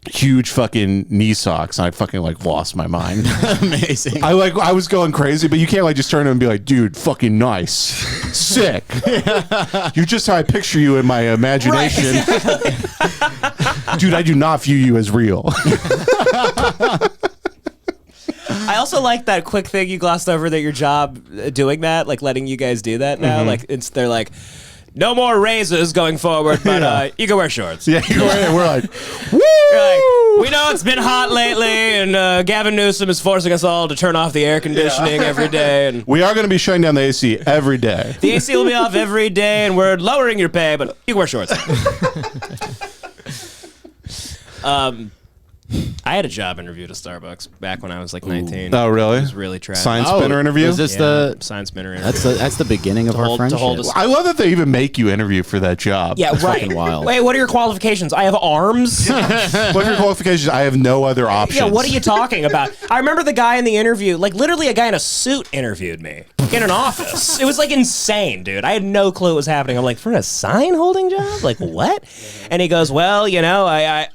C: huge fucking knee socks. And I fucking like lost my mind.
E: Amazing.
C: I was going crazy, but you can't like just turn to him and be like, dude, fucking nice, sick. You're just how I picture you in my imagination. Dude, I do not view you as real.
A: I also like that quick thing you glossed over that your job doing that, like letting you guys do that now. Like they're like, no more raises going forward, but you can wear shorts.
C: Yeah, we're like, woo!
A: You're like, we know it's been hot lately, and Gavin Newsom is forcing us all to turn off the air conditioning every day, and
C: We are going to be shutting down the AC every day.
A: the AC will be off every day, and we're lowering your pay, but you can wear shorts. I had a job interview at a Starbucks back when I was like 19.
C: Oh, really?
A: It was really tragic.
C: Science
E: Oh,
C: spinner interview?
E: was this
A: Yeah, science spinner interview.
E: That's the beginning of our
A: hold- to
E: friendship.
A: hold us-
C: I love that they even make you interview for that job.
A: Yeah, right.
E: fucking wild.
A: Wait, what are your qualifications? I have arms.
C: What are your qualifications? I have no other options.
A: Yeah, what are you talking about? I remember the guy in the interview, like literally a guy in a suit interviewed me in an office. It was like insane, dude. I had no clue what was happening. I'm like, for a sign holding job? Like what? And he goes, well, you know, I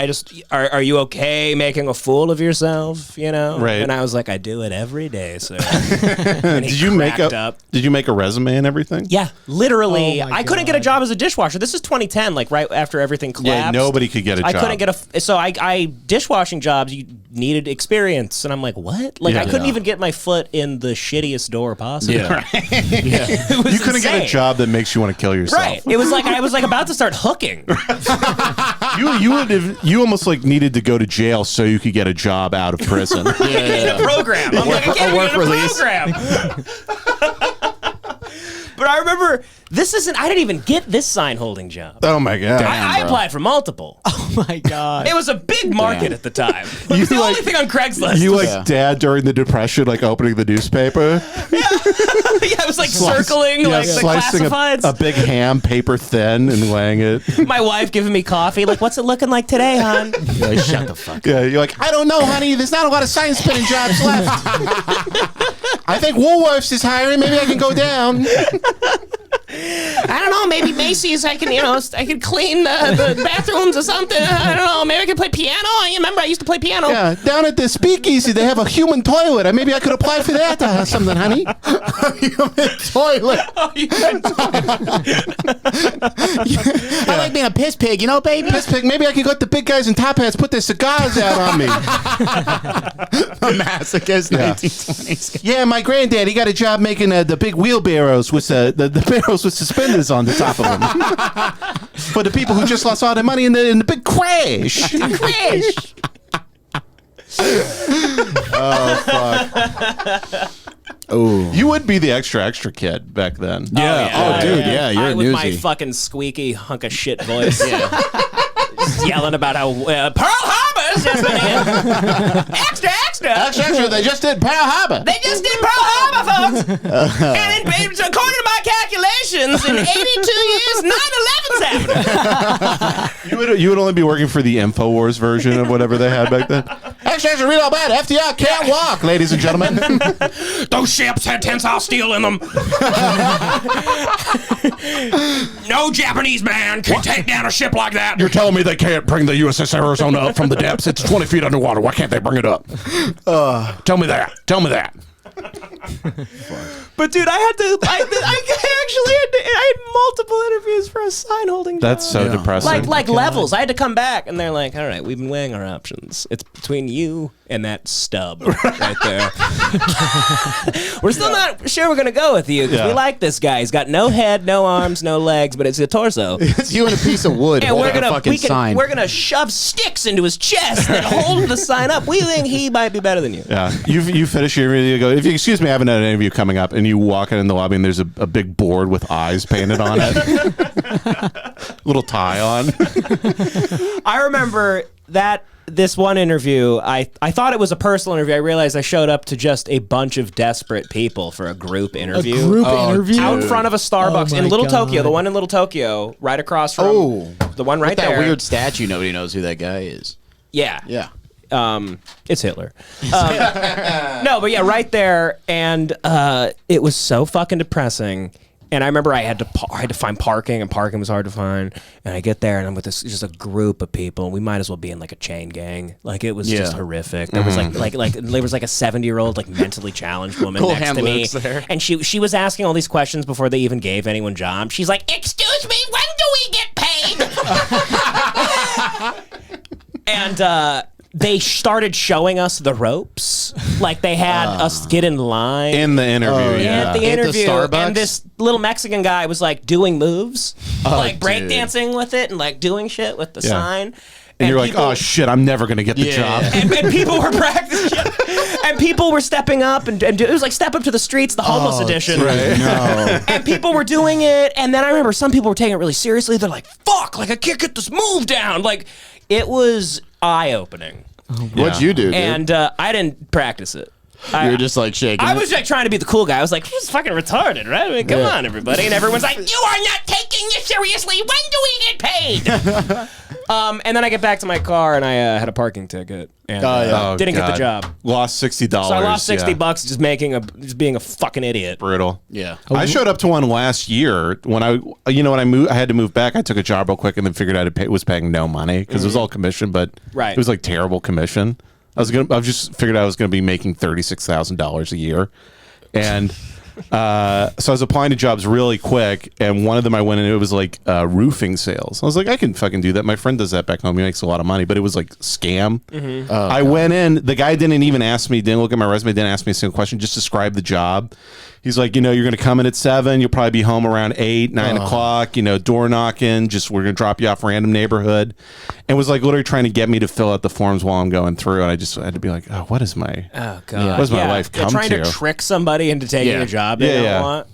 A: just, are you okay making a fool of yourself? You know?
C: Right.
A: And I was like, I do it every day, sir. And he
C: Did you make
A: cracked
C: up? Did you make a resume and everything?
A: Yeah, literally.
D: Oh my
A: I couldn't get a job as a dishwasher. This is 2010, like right after everything collapsed.
C: Yeah, nobody could get a
A: I
C: job.
A: couldn't get so I dishwashing jobs. You needed experience, and I'm like, what? Like
C: Yeah.
A: I couldn't
E: Yeah.
A: even get my foot in the shittiest door possible.
E: Yeah.
A: It was
C: You couldn't get a
A: insane.
C: job that makes you want to kill yourself.
A: Right. It was like I was like about to start hooking.
C: You almost like needed to go to jail so you could get a job out of prison.
A: In a program. I'm like, I can't
E: work
A: get in a
E: release.
A: program. But I remember I didn't even get this sign holding job.
C: Oh my god!
A: I applied for multiple.
D: Oh my god.
A: It was a big market at the time. It was the only thing on Craigslist.
C: You like Dad during the Depression, like opening the newspaper.
A: Yeah, it was like circling like the
C: slicing
A: classifieds.
C: a big ham, paper thin, and laying it.
A: My wife giving me coffee. Like, what's it looking like today, hon?
B: Like, shut the fuck up.
C: Yeah, you're like, I don't know, honey. There's not a lot of sign spinning jobs left. I think Woolworths is hiring. Maybe I can go down.
A: I don't know. Maybe Macy's. I can clean the bathrooms or something. I don't know. Maybe I can play piano. You remember I used to play piano.
C: Yeah, down at the speakeasy, they have a human toilet. Maybe I could apply for that or something, honey.
E: Human toilet.
B: I like being a piss pig, you know, baby.
C: Piss pig. Maybe I can let the big guys in top hats put their cigars out on me.
E: A masochist,
C: Yeah.
E: 1920s.
C: Yeah, my granddad, he got a job making the big wheelbarrows with the barrels with suspenders on the top of them. For the people who just lost all their money in the big crash.
E: Oh,
C: You would be the extra kid back then.
E: yeah. Oh, dude, yeah, you're a
A: with my
E: newsie.
A: fucking squeaky hunk of shit voice. Just yelling about how Pearl Harbor is just been extra.
C: Extra, they just did Pearl Harbor.
A: They just did Pearl Harbor, folks. And according to my calculations, in 82 years, 9/11's happened.
C: You would only be working for the InfoWars version of whatever they had back then. Extra, read all bad. FDR can't walk, ladies and gentlemen.
A: Those ships had tensile steel in them. No Japanese man can take down a ship like that.
C: You're telling me they can't bring the USS Arizona up from the depths? It's 20 feet underwater. Why can't they bring it up? Tell me that.
A: But dude, I had multiple interviews for a sign holding job.
C: That's so depressing.
A: Like levels. I had to come back, and they're like, "All right, we've been weighing our options. It's between you and that stub right there. We're still not sure we're gonna go with you because we like this guy. He's got no head, no arms, no legs, but it's a torso.
E: It's you and a piece of wood
A: And
E: holding a fucking sign.
A: we're gonna shove sticks into his chest and hold the sign up. We think he might be better than you."
C: Yeah, you finish your interview. You go, if you excuse me, I have an interview coming up, and you walk in the lobby, and there's a big board with eyes painted on it, little tie on.
A: I remember that this one interview, I thought it was a personal interview. I realized I showed up to just a bunch of desperate people for a group interview.
D: A group interview?
A: Out front of a Starbucks
D: Oh
A: in
D: my
A: Little
D: God.
A: Tokyo, the one in Little Tokyo, right across from the one right
B: That
A: there.
B: weird statue, nobody knows who that guy is.
A: Yeah.
B: Yeah.
A: It's Hitler. No, but yeah, right there, and it was so fucking depressing. And I remember I had to find parking, and parking was hard to find. And I get there, and I'm with just a group of people, and we might as well be in like a chain gang. Like it was just horrific. There was like there was like a 70-year-old like mentally challenged woman
B: Cool
A: next
B: hand
A: to me,
B: Luke's there.
A: and she was asking all these questions before they even gave anyone jobs. She's like, "Excuse me, when do we get paid?" And they started showing us the ropes. Like they had us get in line.
C: In the interview,
A: At the
B: At the
A: interview,
B: Starbucks?
A: and this little Mexican guy was like doing moves, like
B: dude.
A: breakdancing with it and like doing shit with the sign.
C: and you're like,
A: people-
C: oh shit, I'm never gonna get the job.
A: and people were practicing, and people were stepping up, and it was like Step Up to the Streets, the homeless edition.
E: No.
A: And people were doing it, and then I remember some people were taking it really seriously. They're like, "Fuck! Like I can't get this move down." Like it was eye-opening,
E: What'd you do, dude?
A: and I didn't practice it.
E: You're just like shaking.
A: I
E: it?
A: was like trying to be the cool guy. I was like, "This is fucking retarded, right? I mean, come on, everybody!" And everyone's like, "You are not taking this seriously. When do we get paid?" And then I get back to my car, and I had a parking ticket, and
C: Oh,
A: didn't get the
C: God.
A: job.
C: Lost $60.
A: So I lost $60
C: yeah.
A: just being a fucking idiot.
C: Brutal.
B: Yeah.
C: I showed up to one last year when I moved. I had to move back. I took a job real quick and then figured out it was paying no money because it was all commission, but
A: Right.
C: it was like terrible commission. I just figured I was gonna be making $36,000 a year, and so I was applying to jobs really quick. And one of them I went in, it was like roofing sales. I was like, I can fucking do that. My friend does that back home. He makes a lot of money, but it was like scam. I went in. The guy didn't even ask me. Didn't look at my resume. Didn't ask me a single question. Just described the job. He's like, you're going to come in at 7. You'll probably be home around 8, 9 o'clock, door knocking. We're going to drop you off random neighborhood. And was like literally trying to get me to fill out the forms while I'm going through. And I just had to be like, oh, what is my,
A: Oh god,
C: what does my life
A: They're
C: come
A: trying
C: to?
A: to trick somebody into taking a job they don't want.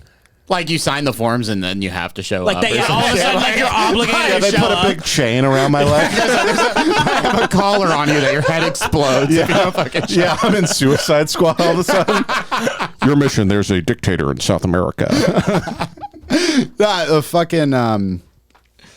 B: Like you sign the forms and then you have to show
A: Like
B: up.
A: they, all of a sudden, like you're obligated
C: Yeah,
A: to
C: they
A: show
C: put
A: up.
C: a big chain around my leg.
B: I have a collar on you that your head explodes. If you don't fucking show
C: Yeah, I'm in Suicide Squad all of a sudden. Your mission, there's a dictator in South America.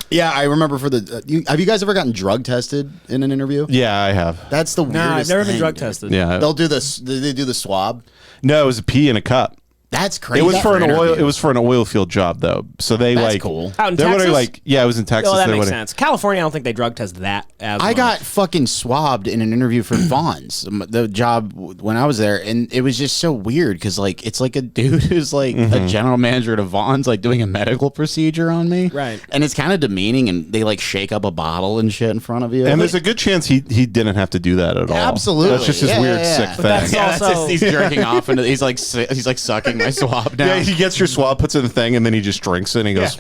E: Yeah, I remember for the. Have you guys ever gotten drug tested in an interview?
C: Yeah, I have.
E: That's the weirdest.
A: Nah, I've never been
E: thing,
A: drug
E: dude.
A: tested.
C: Yeah.
E: They'll do this. They do the swab.
C: No, it was a pee in a cup.
E: That's crazy.
C: It was for an oil.
E: interview.
C: It was for an oil field job though. So they
E: That's
C: like
E: cool.
A: Out in
C: they're literally
A: Texas?
C: like yeah, it was in Texas.
A: Oh, that
C: They
A: makes
C: literally-
A: sense. California, I don't think they drug test that as
E: I
A: much.
E: got fucking swabbed in an interview for Vaughn's, the job when I was there, and it was just so weird because like it's like a dude who's like a general manager at a Vaughn's like doing a medical procedure on me,
A: Right.
E: And it's kind of demeaning, and they like shake up a bottle and shit in front of you.
C: And there's a good chance he didn't have to do that at all.
E: Absolutely.
C: That's just his
E: Yeah,
C: weird
E: yeah,
C: sick
E: yeah.
C: thing.
A: that's
B: Yeah, that's
A: Also-
B: just, he's jerking off and he's like sucking my swab now.
C: Yeah, he gets your swab, puts it in the thing, and then he just drinks it and he goes,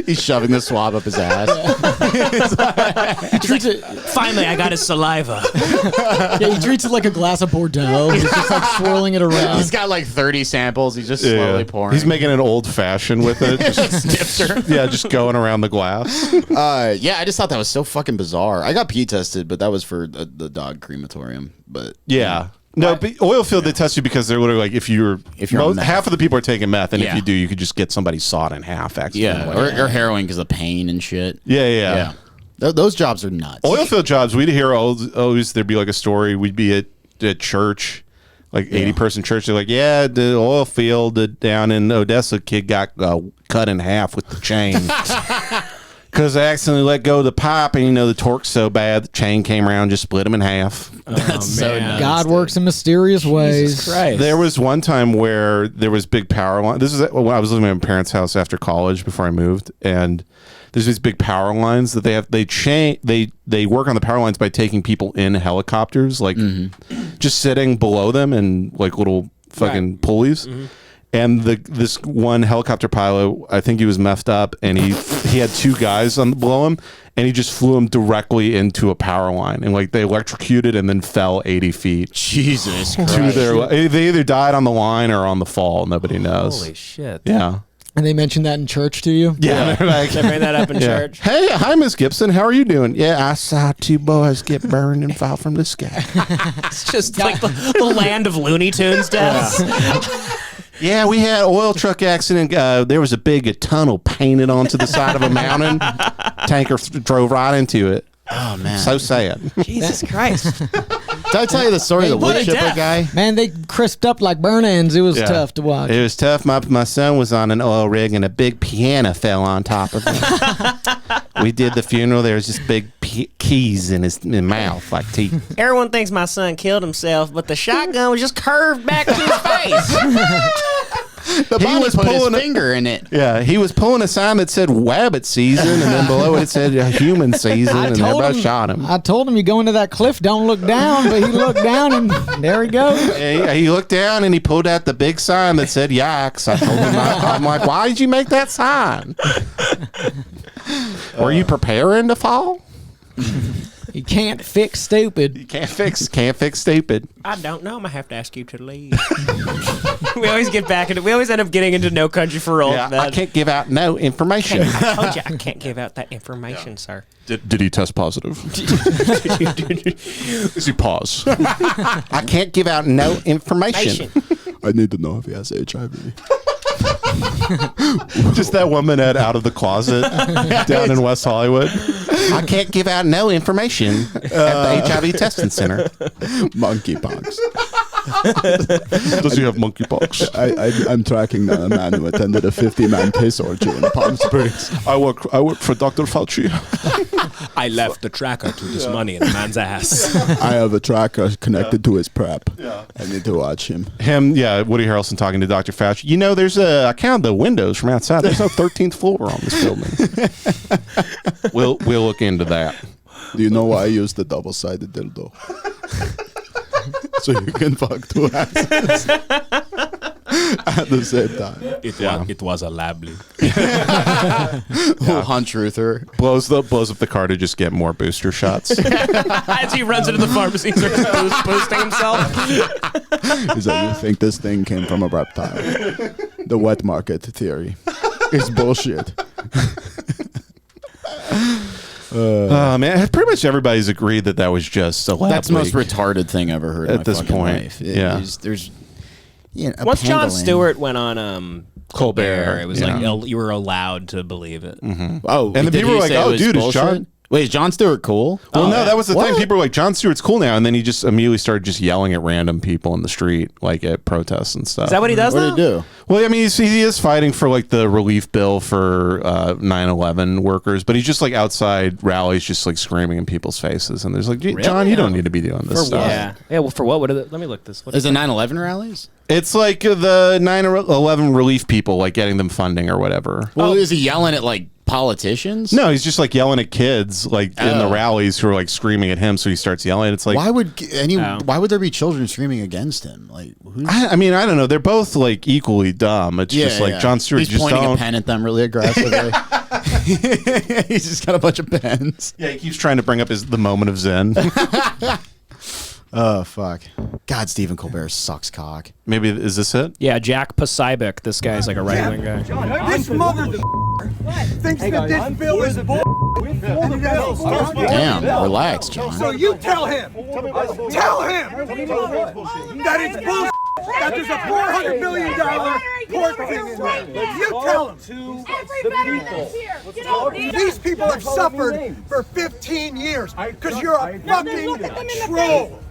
E: He's shoving the swab up his ass.
D: He treats it,
A: Finally, I got his saliva.
D: yeah, he treats it like a glass of Bordeaux. He's just like swirling it around.
B: He's got like 30 samples. He's just slowly pouring.
C: He's making an old fashioned with it. Just,
B: snifter.
C: yeah, just going around the glass.
E: Yeah, I just thought that was so fucking bizarre. I got pee tested, but that was for the dog crematorium. But
C: Yeah. No, but oil field, they test you because they're literally like, if you're
E: on meth.
C: half of the people are taking meth, and if
B: Yeah.
C: you do, you could just get somebody sawed in half.
E: yeah,
C: Accidentally.
E: or heroin because of pain and shit.
C: Yeah.
E: Those jobs are nuts.
C: Oil field jobs, we'd hear always there'd be like a story. We'd be at church, like 80-person church. They're like, yeah, the oil field down in Odessa, kid got cut in half with the chain. Because I accidentally let go of the pipe, and the torque's so bad, the chain came around and just split him in half.
E: That's so nuts.
D: God works in mysterious ways.
A: Jesus Christ.
C: There was one time where there was big power line. This is when I was living at my parents' house after college before I moved, and there's these big power lines that they have. They work on the power lines by taking people in helicopters, like just sitting below them and like little fucking pulleys. And this one helicopter pilot, I think he was messed up, and he had two guys below him, and he just flew him directly into a power line, and like they electrocuted and then fell 80 feet.
E: Jesus
C: To
E: Christ.
C: they either died on the line or on the fall. Nobody knows.
A: Holy shit.
C: Yeah.
D: And they mentioned that in church to you?
C: Yeah. They're like,
A: They bring that up in church.
C: hey, hi, Miss Gibson. How are you doing? Yeah, I saw two boys get burned and fall from the sky.
A: It's just like the land of Looney Tunes deaths.
C: Yeah, we had an oil truck accident. There was a big tunnel painted onto the side of a mountain. Tanker drove right into it.
E: Oh man.
C: So sad.
A: Jesus Christ.
E: Did I tell you the story of the
A: what a
E: wood chipper
A: death.
E: guy?
D: Man, they crisped up like burn ends. It was
C: Yeah.
D: tough to watch.
C: It was tough. My son was on an oil rig and a big piano fell on top of him. We did the funeral. There was just big keys in his mouth, like teeth.
A: Everyone thinks my son killed himself, but the shotgun was just curved back to his face.
E: The
C: He
E: body
C: was
E: put his
C: pulling a-
E: finger in it.
C: Yeah, he was pulling a sign that said "Wabbit season," and then below it said "Human season," and everybody shot him.
D: I told him, you go into that cliff, don't look down. But he looked down, and there he goes.
C: He looked down and he pulled out the big sign that said "Yikes." I told him, I'm like, "Why did you make that sign? Were you preparing to fall?
D: You can't fix stupid.
C: You can't fix stupid."
A: I don't know. I'm going to have to ask you to leave. We always get back into. We always end up getting into No Country for Old
C: Yeah,
A: Men.
C: I can't give out no information.
A: I told you I can't give out that information, sir.
C: Did he test positive? Is he pause? I can't give out no information.
E: I need to know if he has HIV.
C: Just that woman out of the closet down in West Hollywood. I can't give out no information at the HIV testing center.
E: Monkeypox.
C: Does he have monkeypox?
E: I'm tracking a man who attended a 50-man piss orgy in Palm Springs.
C: I work for Dr. Fauci.
A: I left the tracker to this money in the man's ass.
E: I have a tracker connected to his prep. I need to watch him.
C: Woody Harrelson talking to Dr. Fauci. I counted the windows from outside. There's no 13th floor on this building. We'll look into that.
E: Do you know why I use the double-sided dildo? So you can fuck two asses. At the same time.
F: It was a lovely.
E: Hunt truther.
C: Blows up the car to just get more booster shots.
A: As he runs into the pharmacy and starts boosting himself.
E: He's like, you think this thing came from a reptile? The wet market theory is bullshit.
C: Man, pretty much everybody's agreed that was just a lab
E: That's the most
C: leak
E: retarded thing I've ever heard in
C: at
E: my
C: this
E: fucking
C: point.
E: life.
C: Yeah.
E: There's you know,
A: Once Jon
E: pangolin.
A: Stewart went on Colbert, it was
C: yeah.
A: like you were allowed to believe it.
E: Oh,
C: And the
E: did
C: people
E: he
C: were like,
E: say it
C: "Oh,
E: was
C: dude, is
E: bullshit?
C: Jon-"
E: Wait, is Jon Stewart cool?
C: Well, no, that was the thing.
E: What?
C: People were like, Jon Stewart's cool now, and then he just immediately started just yelling at random people in the street, like at protests and stuff.
A: Is that what he does
E: What
A: now?
E: did he do?
C: Well, I mean, he is fighting for like the relief bill for 9/11 workers, but he's just like outside rallies, just like screaming in people's faces. And there's like, John, you don't need to be doing this stuff.
A: Yeah. Well, for what? Let me look this. What
E: Is it 9/11 rallies?
C: It's like the 9/11 relief people, like getting them funding or whatever.
E: Well, is he yelling at like politicians?
C: No, he's just like yelling at kids, like in the
E: Oh.
C: rallies, who are like screaming at him. So he starts yelling. It's like,
E: Why would Why would there be children screaming against him? Like, who's,
C: I mean, I don't know. They're both like equally dumb. It's just like Jon Stewart.
E: He's
C: just
E: pointing
C: don't.
E: a pen at them really aggressively. He's just got a bunch of pens.
C: Yeah, he keeps trying to bring up the moment of zen.
E: Oh fuck! God, Stephen Colbert sucks cock.
C: Maybe is this it?
A: Yeah, Jack Posobiec. This guy's like a right wing guy.
G: This mother thinks that this bill is bull.
E: Damn, relax, John.
G: So you tell him that it's bull. That there's a $400 million pork thing in there. You tell him. These people have suffered for 15 years because you're a fucking troll.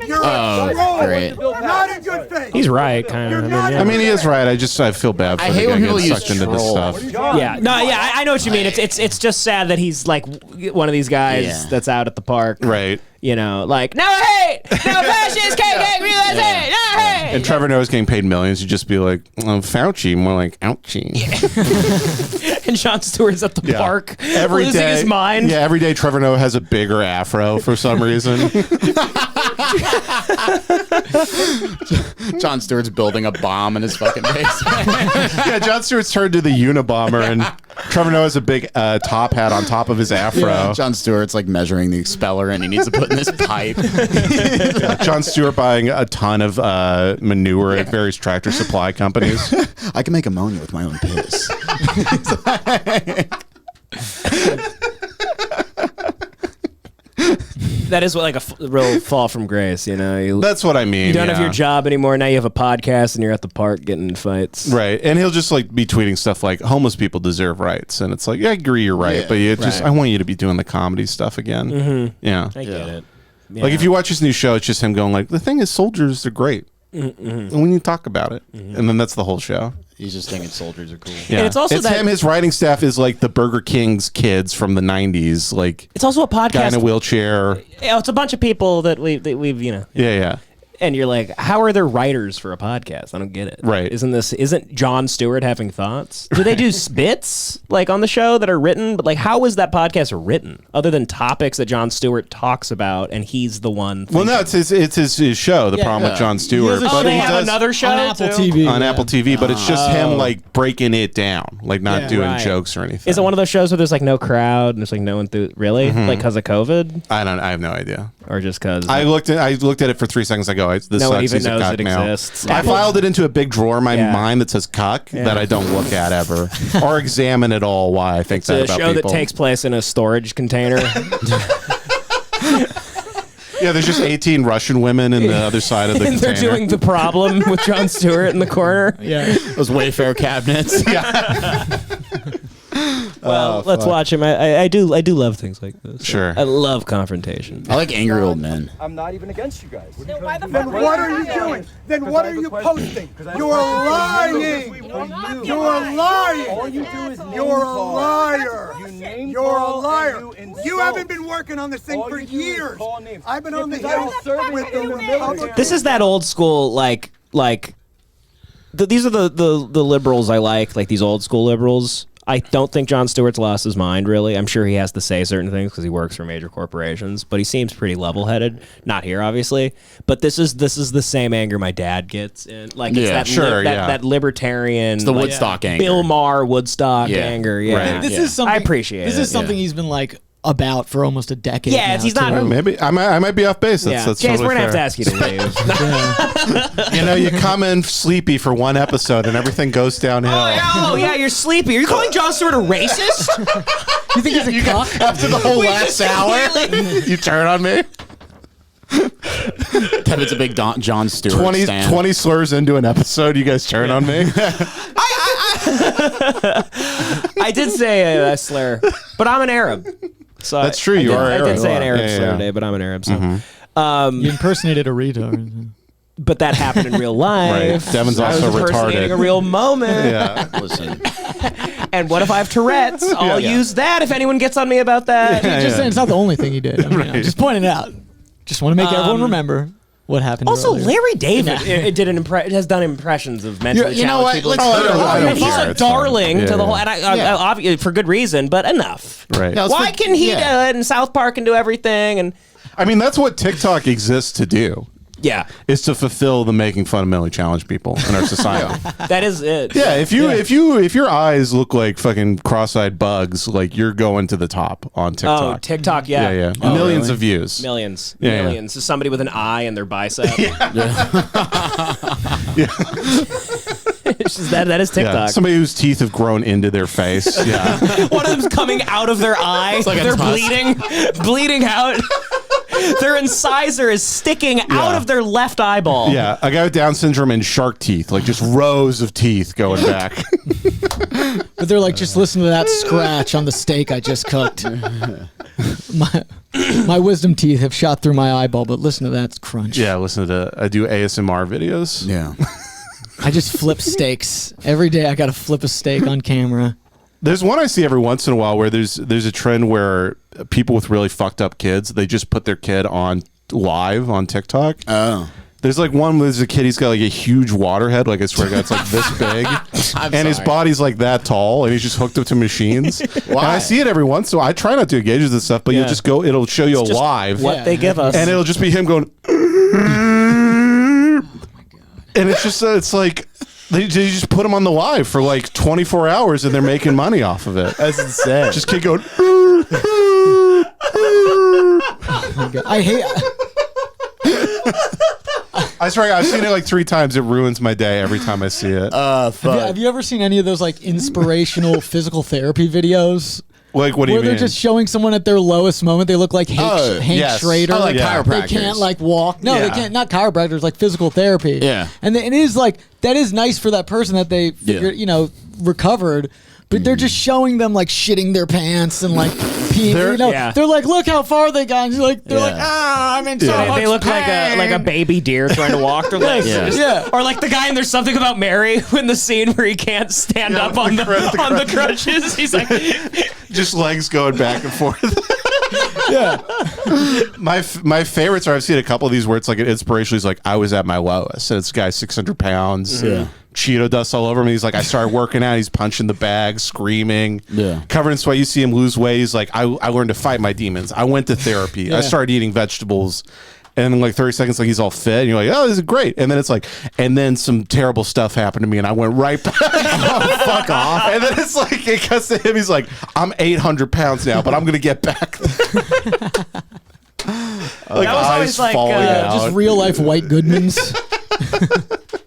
G: You're a troll.
E: great.
G: Not a good thing.
A: He's right, kind of.
C: I mean, he is right. I feel bad for
E: I
C: the
E: hate
C: guy
E: when people
C: getting
E: use
C: sucked into this
E: troll.
C: stuff.
A: Yeah, no, yeah, I know what you mean. It's just sad that he's like one of these guys
E: Yeah.
A: that's out at the park,
C: Right.
A: You know, like no hate, no fascist, KK, realize hate, no hate.
C: And Trevor Noah's getting paid millions. You just be like, oh, Fauci, more like ouchie.
A: And Jon Stewart's at the
C: Yeah.
A: park,
C: Every
A: losing
C: day,
A: his mind.
C: Yeah, every day Trevor Noah has a bigger afro for some reason.
E: Jon Stewart's building a bomb in his fucking basement.
C: Yeah, Jon Stewart's turned to the Unabomber, and Trevor Noah has a big top hat on top of his afro.
E: Jon Stewart's like measuring the expeller and he needs to put in this pipe.
C: Jon Stewart buying a ton of manure at various tractor supply companies.
E: I can make ammonia with my own piss.
A: That is what, like a real fall from grace, you know.
C: That's what I mean.
A: You don't have
C: yeah.
A: your job anymore. Now you have a podcast and you're at the park getting in fights.
C: Right. And he'll just like be tweeting stuff like homeless people deserve rights. And it's like, yeah, I agree you're right.
E: Yeah,
C: but you just,
E: right.
C: I want you to be doing the comedy stuff again. Mm-hmm. Yeah.
A: I get it.
C: Like if you watch his new show, it's just him going like, the thing is soldiers are great. And we need to talk about it. And then that's the whole show.
E: He's just thinking soldiers are cool.
C: Yeah.
A: And it's also that-
C: him. His writing staff is like the Burger King's kids from the 90s. Like
A: It's also a podcast.
C: guy in a wheelchair.
A: Yeah, it's a bunch of people that we've you know.
C: Yeah.
A: And you're like, how are there writers for a podcast? I don't get it.
C: Right.
A: Isn't Jon Stewart having thoughts? Do they do bits like on the show that are written? But like, how is that podcast written other than topics that Jon Stewart talks about and he's the one?
C: Well, no, it's his show. The problem with Jon Stewart.
D: has a
A: Oh, they
C: he
A: have
C: does-
A: another show
D: on Apple
A: too?
D: TV.
C: on
D: yeah.
C: Apple TV, but it's just him like breaking it down, like not
D: Yeah.
C: doing
A: Right.
C: jokes or anything.
A: Is it one of those shows where there's like no crowd and there's like no really like because of COVID
C: I have no idea.
A: or just because
C: I looked at it for 3 seconds. I go, this
A: No one
C: sucks.
A: even
C: He's a
A: knows
C: cuck
A: it
C: now.
A: exists.
C: I
A: Apple-
C: filed it into a big drawer in my
A: Yeah.
C: mind that says cuck that I don't look at ever or examine at all. Why I think
A: it's
C: that
A: a
C: about
A: show
C: people.
A: that takes place in a storage container.
C: Yeah, there's just 18 Russian women in the other side of the
A: And they're
C: container.
A: doing The Problem with Jon Stewart in the corner.
D: Yeah.
E: Those Wayfair cabinets.
A: Well, let's watch him. I do love things like this.
C: Sure.
A: I love confrontation.
E: I like angry old men.
G: I'm not even against you guys.
H: Then why the
G: Then
H: fuck
G: what are you doing? Then what are you posting? You're lying. You're lying.
I: All you do is
G: You're a liar.
I: You name
G: You're a
I: call
G: liar.
I: and you insult.
G: You haven't been working on this thing
I: All
G: for
I: you do is
G: years.
I: call names.
G: I've been on the
I: Because I
G: hill
I: was serving
G: with
I: in
G: the
I: the military.
G: Republican.
A: This is that old school, these are the liberals I like these old school liberals. I don't think Jon Stewart's lost his mind, really. I'm sure he has to say certain things because he works for major corporations, but he seems pretty level-headed. Not here, obviously, but this is the same anger my dad gets. It's that libertarian,
B: it's the Woodstock anger.
A: Bill Maher Woodstock anger. Yeah,
D: right. This is something
A: I appreciate.
D: This is something he's been like about for almost a decade.
A: Yeah,
D: now,
A: he's not.
C: Well, maybe I might be off base. That's
A: James,
C: totally
A: we're gonna
C: fair.
A: have to ask you to leave.
C: You know, you come in sleepy for one episode and everything goes downhill.
A: Oh yeah, you're sleepy. Are you calling Jon Stewart a racist?
D: You think he's a cock?
B: After the whole last hour,
C: You turn on me.
B: Kevin's a big Jon Stewart
C: 20 slurs into an episode, you guys turn on me.
A: I did say a slur, but I'm an Arab. So
C: That's true, you are
A: I
C: Arab.
A: did say an Arab
C: Yeah,
A: slur
C: yeah.
A: today, but I'm an Arab. So,
D: You impersonated a retard.
A: but that happened in real life.
C: Right. Devin's
A: I was
C: also
A: impersonating
C: retarded.
A: a real moment.
C: Yeah.
B: Listen,
A: And what if I have Tourette's? I'll use that if anyone gets on me about that.
D: Just saying, it's not the only thing he did. I mean, I'm just pointing it out. Just want to make everyone remember what happened.
A: Also,
D: earlier.
A: Larry David has done impressions of mentally
B: You know
A: challenged
B: what?
A: people.
B: Let's put it
C: I don't
A: He's
C: care.
A: a
C: It's fine.
A: darling
C: Yeah,
A: to the whole,
C: yeah.
A: and I obviously for good reason, but enough.
C: Right.
B: Now,
A: Why can he do it, and South Park can do everything, and
C: I mean, that's what TikTok exists to do.
A: yeah,
C: Is to fulfill the making fun of mentally challenged people in our society.
A: that is it.
C: Yeah, if your eyes look like fucking cross-eyed bugs, like you're going to the top on TikTok.
A: Oh, TikTok, yeah.
C: Yeah.
B: Oh,
C: Millions
B: really?
C: of views.
A: Millions.
C: Yeah.
A: Millions. So somebody with an eye in their bicep. It's just that is TikTok.
C: Yeah. Somebody whose teeth have grown into their face. Yeah.
A: One of them's coming out of their eye.
B: like a
A: They're
B: tusk.
A: bleeding out. Their incisor is sticking out of their left eyeball.
C: Yeah. A guy with Down syndrome and shark teeth, like just rows of teeth going back.
D: But they're like, just listen to that scratch on the steak I just cooked. My wisdom teeth have shot through my eyeball, but listen to that crunch.
C: Yeah, I do ASMR videos.
B: yeah.
D: I just flip steaks. Every day I got to flip a steak on camera.
C: There's one I see every once in a while where there's a trend where people with really fucked up kids, they just put their kid on live on TikTok.
B: Oh.
C: There's like one where there's a kid, he's got like a huge water head, like I swear to God, it's like this big. And his body's like that tall, and he's just hooked up to machines.
B: Why?
C: And I see it every once in a while. I try not to engage with this stuff, but you'll just go, it'll show you
A: Just
C: live.
A: What they give us.
C: And it'll just be him going. And it's just, it's like, they just put him on the live for like 24 hours and they're making money off of it.
E: That's insane.
C: Just kid going.
D: I hate.
C: I swear, I've seen it like 3 times. It ruins my day every time I see it.
D: Have you ever seen any of those like inspirational physical therapy videos?
C: Like, what do you
D: Where
C: mean?
D: they're just showing someone at their lowest moment. They look like Hank
C: yes.
D: Schrader.
B: Oh, like
D: They
B: chiropractors.
D: can't like walk. No, they
C: Yeah.
D: can't. Not chiropractors. Like physical therapy.
B: Yeah.
D: And it is like that is nice for that person that they figure, recovered. But they're just showing them like shitting their pants and like peeing. They're like, look how far they got. And you're like, they're like, I'm in so much
A: They look
D: pain.
A: like a baby deer trying to walk. They're like,
D: Yeah.
A: Or like the guy in There's Something About Mary in the scene where he can't stand up on the crutches. He's like,
C: just legs going back and forth.
D: Yeah.
C: My favorites are, I've seen a couple of these where it's like an inspiration. He's like, I was at my lowest. And it's a guy 600 pounds. Yeah. Cheeto dust all over him. He's like, I started working out. He's punching the bag, screaming, covered in sweat. You see him lose weight. He's like, I learned to fight my demons. I went to therapy. I started eating vegetables. And in like 30 seconds, like he's all fit. And you're like, oh, this is great. And then it's like, and then some terrible stuff happened to me. And I went right back. Oh, fuck off. And then it's like, it cuts to him. He's like, I'm 800 pounds now, but I'm going to get back there. Like,
A: That was always
C: eyes
A: like,
C: falling out.
D: Just real life White Goodmans.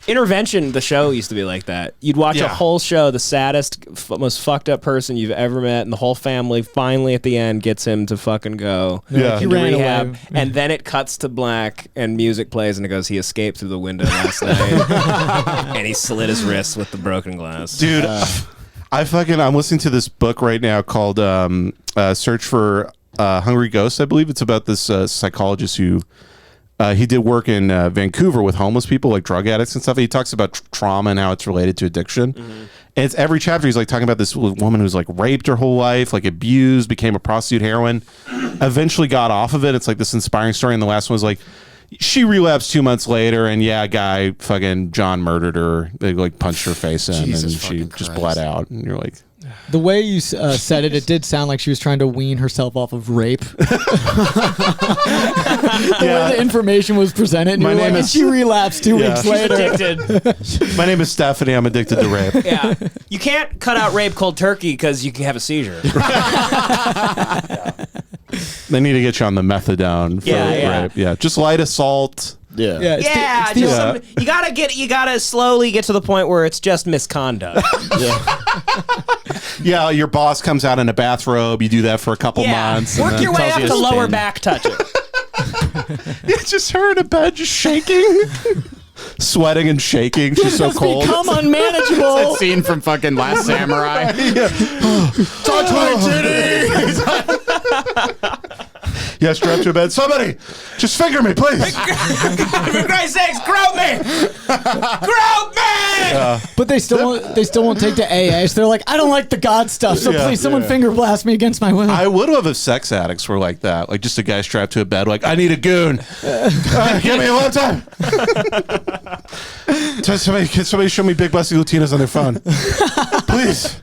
A: Intervention, the show used to be like that. You'd watch a whole show, the saddest, most fucked up person you've ever met, and the whole family finally at the end gets him to fucking go
C: Yeah.
D: He
A: into
D: ran
A: rehab.
D: away.
A: And then it cuts to black and music plays and it goes, he escaped through the window last night and he slit his wrists with the broken glass.
C: Dude, I'm listening to this book right now called Search for Hungry Ghosts, I believe. It's about this psychologist who he did work in Vancouver with homeless people, like drug addicts and stuff. He talks about trauma and how it's related to addiction. And it's every chapter he's like talking about this woman who's like raped her whole life, like abused, became a prostitute, heroin, eventually got off of it. It's like this inspiring story. And the last one was like, she relapsed 2 months later, and a guy fucking John murdered her. They like punched her face in,
B: Jesus
C: and she
B: fucking
C: just
B: Christ.
C: bled out. And you're like,
D: The way you said it did sound like she was trying to wean herself off of rape. The way the information was presented, and, and she relapsed 2 weeks later.
A: Addicted.
C: My name is Stephanie. I'm addicted to rape.
A: Yeah. You can't cut out rape cold turkey because you can have a seizure.
C: They need to get you on the methadone for rape. Yeah, just light assault.
E: Yeah.
A: You gotta slowly get to the point where it's just misconduct.
C: Yeah, your boss comes out in a bathrobe. You do that for a couple months.
A: Work your way up to lower back touching.
C: It's just her in a bed, just shaking, sweating and shaking. She's so cold.
D: Become unmanageable.
B: That scene from fucking Last Samurai.
C: Touch my titties. Yeah, strapped to a bed. Somebody, just finger me, please.
A: For Christ's sakes, grout me! Grout me!
D: But they still won't take to AA. So they're like, I don't like the God stuff. So please, someone finger blast me against my will.
C: I would love if sex addicts were like that. Like just a guy strapped to a bed. Like, I need a goon. Give me a long time. Can somebody show me big busty Latinas on their phone? Please.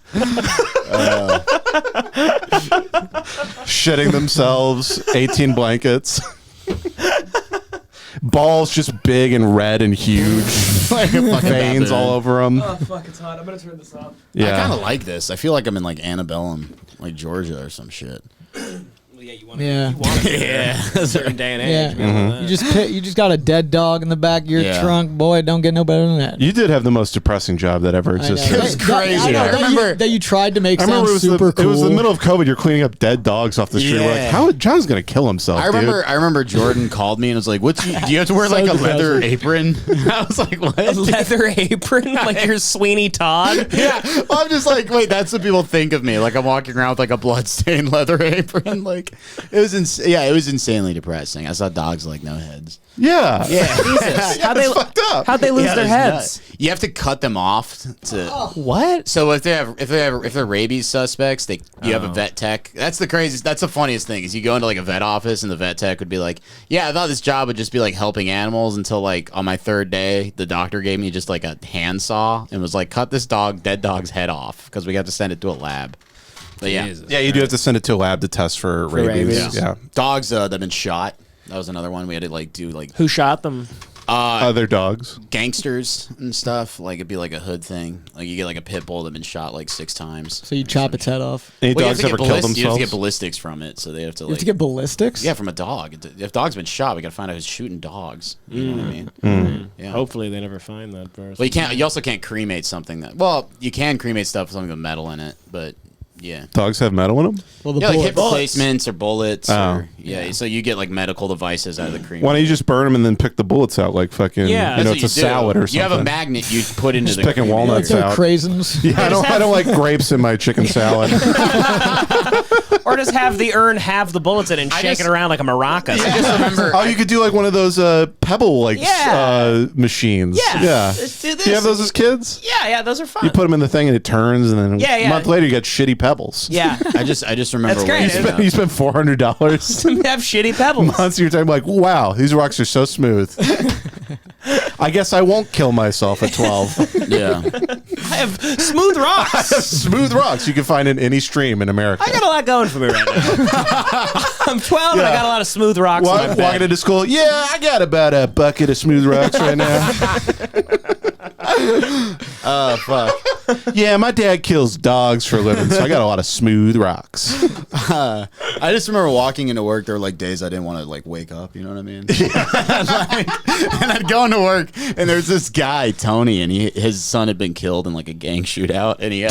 C: Shitting themselves, 18 blankets. Balls just big and red and huge. Veins all over them.
A: Oh, fuck, it's hot. I'm going to turn this off.
C: Yeah.
E: I kind of like this. I feel like I'm in like Antebellum, like Georgia or some shit.
A: Yeah, you want to a certain day and age.
D: Yeah. You just got a dead dog in the back of your trunk. Boy, don't get no better than that.
C: You did have the most depressing job that ever existed.
E: It was crazy.
D: I remember that you tried to make sound super cool.
C: It was the middle of COVID. You're cleaning up dead dogs off the street. We're like, how John's gonna kill himself?
E: I remember Jordan called me and was like, do you have to wear like a leather apron? I was like, what?
A: A leather apron? Like you're Sweeney Todd?
E: Yeah. I'm just like, wait, that's what people think of me. Like I'm walking around with like a bloodstained leather apron. Like it was it was insanely depressing. I saw dogs like no heads.
C: Yeah.
A: How'd
C: fucked up.
A: How'd they lose their heads?
E: You have to cut them off to
A: What?
E: So if they're rabies suspects, you have a vet tech. That's the funniest thing is you go into like a vet office and the vet tech would be like, yeah, I thought this job would just be like helping animals until like on my third day, the doctor gave me just like a handsaw and was like, cut this dead dog's head off because we got to send it to a lab. But yeah,
C: you do have to send it to a lab to test for rabies. Yeah.
E: Dogs that have been shot. That was another one we had to like do like.
A: Who shot them?
C: Other dogs,
E: gangsters and stuff. Like it'd be like a hood thing. Like you get like a pit bull that's been shot like 6 times.
D: So you chop its head off.
C: Any dogs ever killed themselves?
E: You have to get ballistics from it, so they have to.
D: You have to get ballistics.
E: Yeah, from a dog. If dog's been shot, we got to find out who's shooting dogs. You know what I mean? Yeah.
F: Hopefully they never find that person.
E: Well, you can't. You also can't cremate something that. Well, you can cremate stuff with something with metal in it, but. Yeah.
C: Dogs have metal in them?
D: Well, the
E: like hip replacements or bullets.
C: Oh.
E: So you get like medical devices out of the cremation.
C: Why don't you just burn them and then pick the bullets out like fucking, it's a salad or something?
E: You have a magnet you put into
C: just
E: the
C: picking walnuts out.
D: Craisins.
C: Yeah, I don't like grapes in my chicken salad.
A: Or just have the urn have the bullets in it and shake it around like a maraca.
E: I just remember.
C: Oh, you could do like one of those pebble machines. Yeah.
A: Let's do this.
C: Do you have those as kids?
A: Yeah, those are fun.
C: You put them in the thing and it turns, and then a month later you got shitty pebbles.
A: Yeah.
E: I just remember.
A: That's great.
C: You spent $400
A: to have shitty pebbles.
C: Months of your time, like, wow, these rocks are so smooth. I guess I won't kill myself at 12.
E: Yeah.
A: I have smooth rocks.
C: Smooth rocks you can find in any stream in America.
A: I got a lot going for me right now. I'm 12 and I got a lot of smooth rocks.
C: Walking into school, I got about a bucket of smooth rocks right now. Oh, fuck. Yeah, my dad kills dogs for a living, so I got a lot of smooth rocks.
E: I just remember walking into work. There were like days I didn't want to like wake up. You know what I mean? And I'd go into work, and there's this guy, Tony, and his son had been killed in like a gang shootout, and he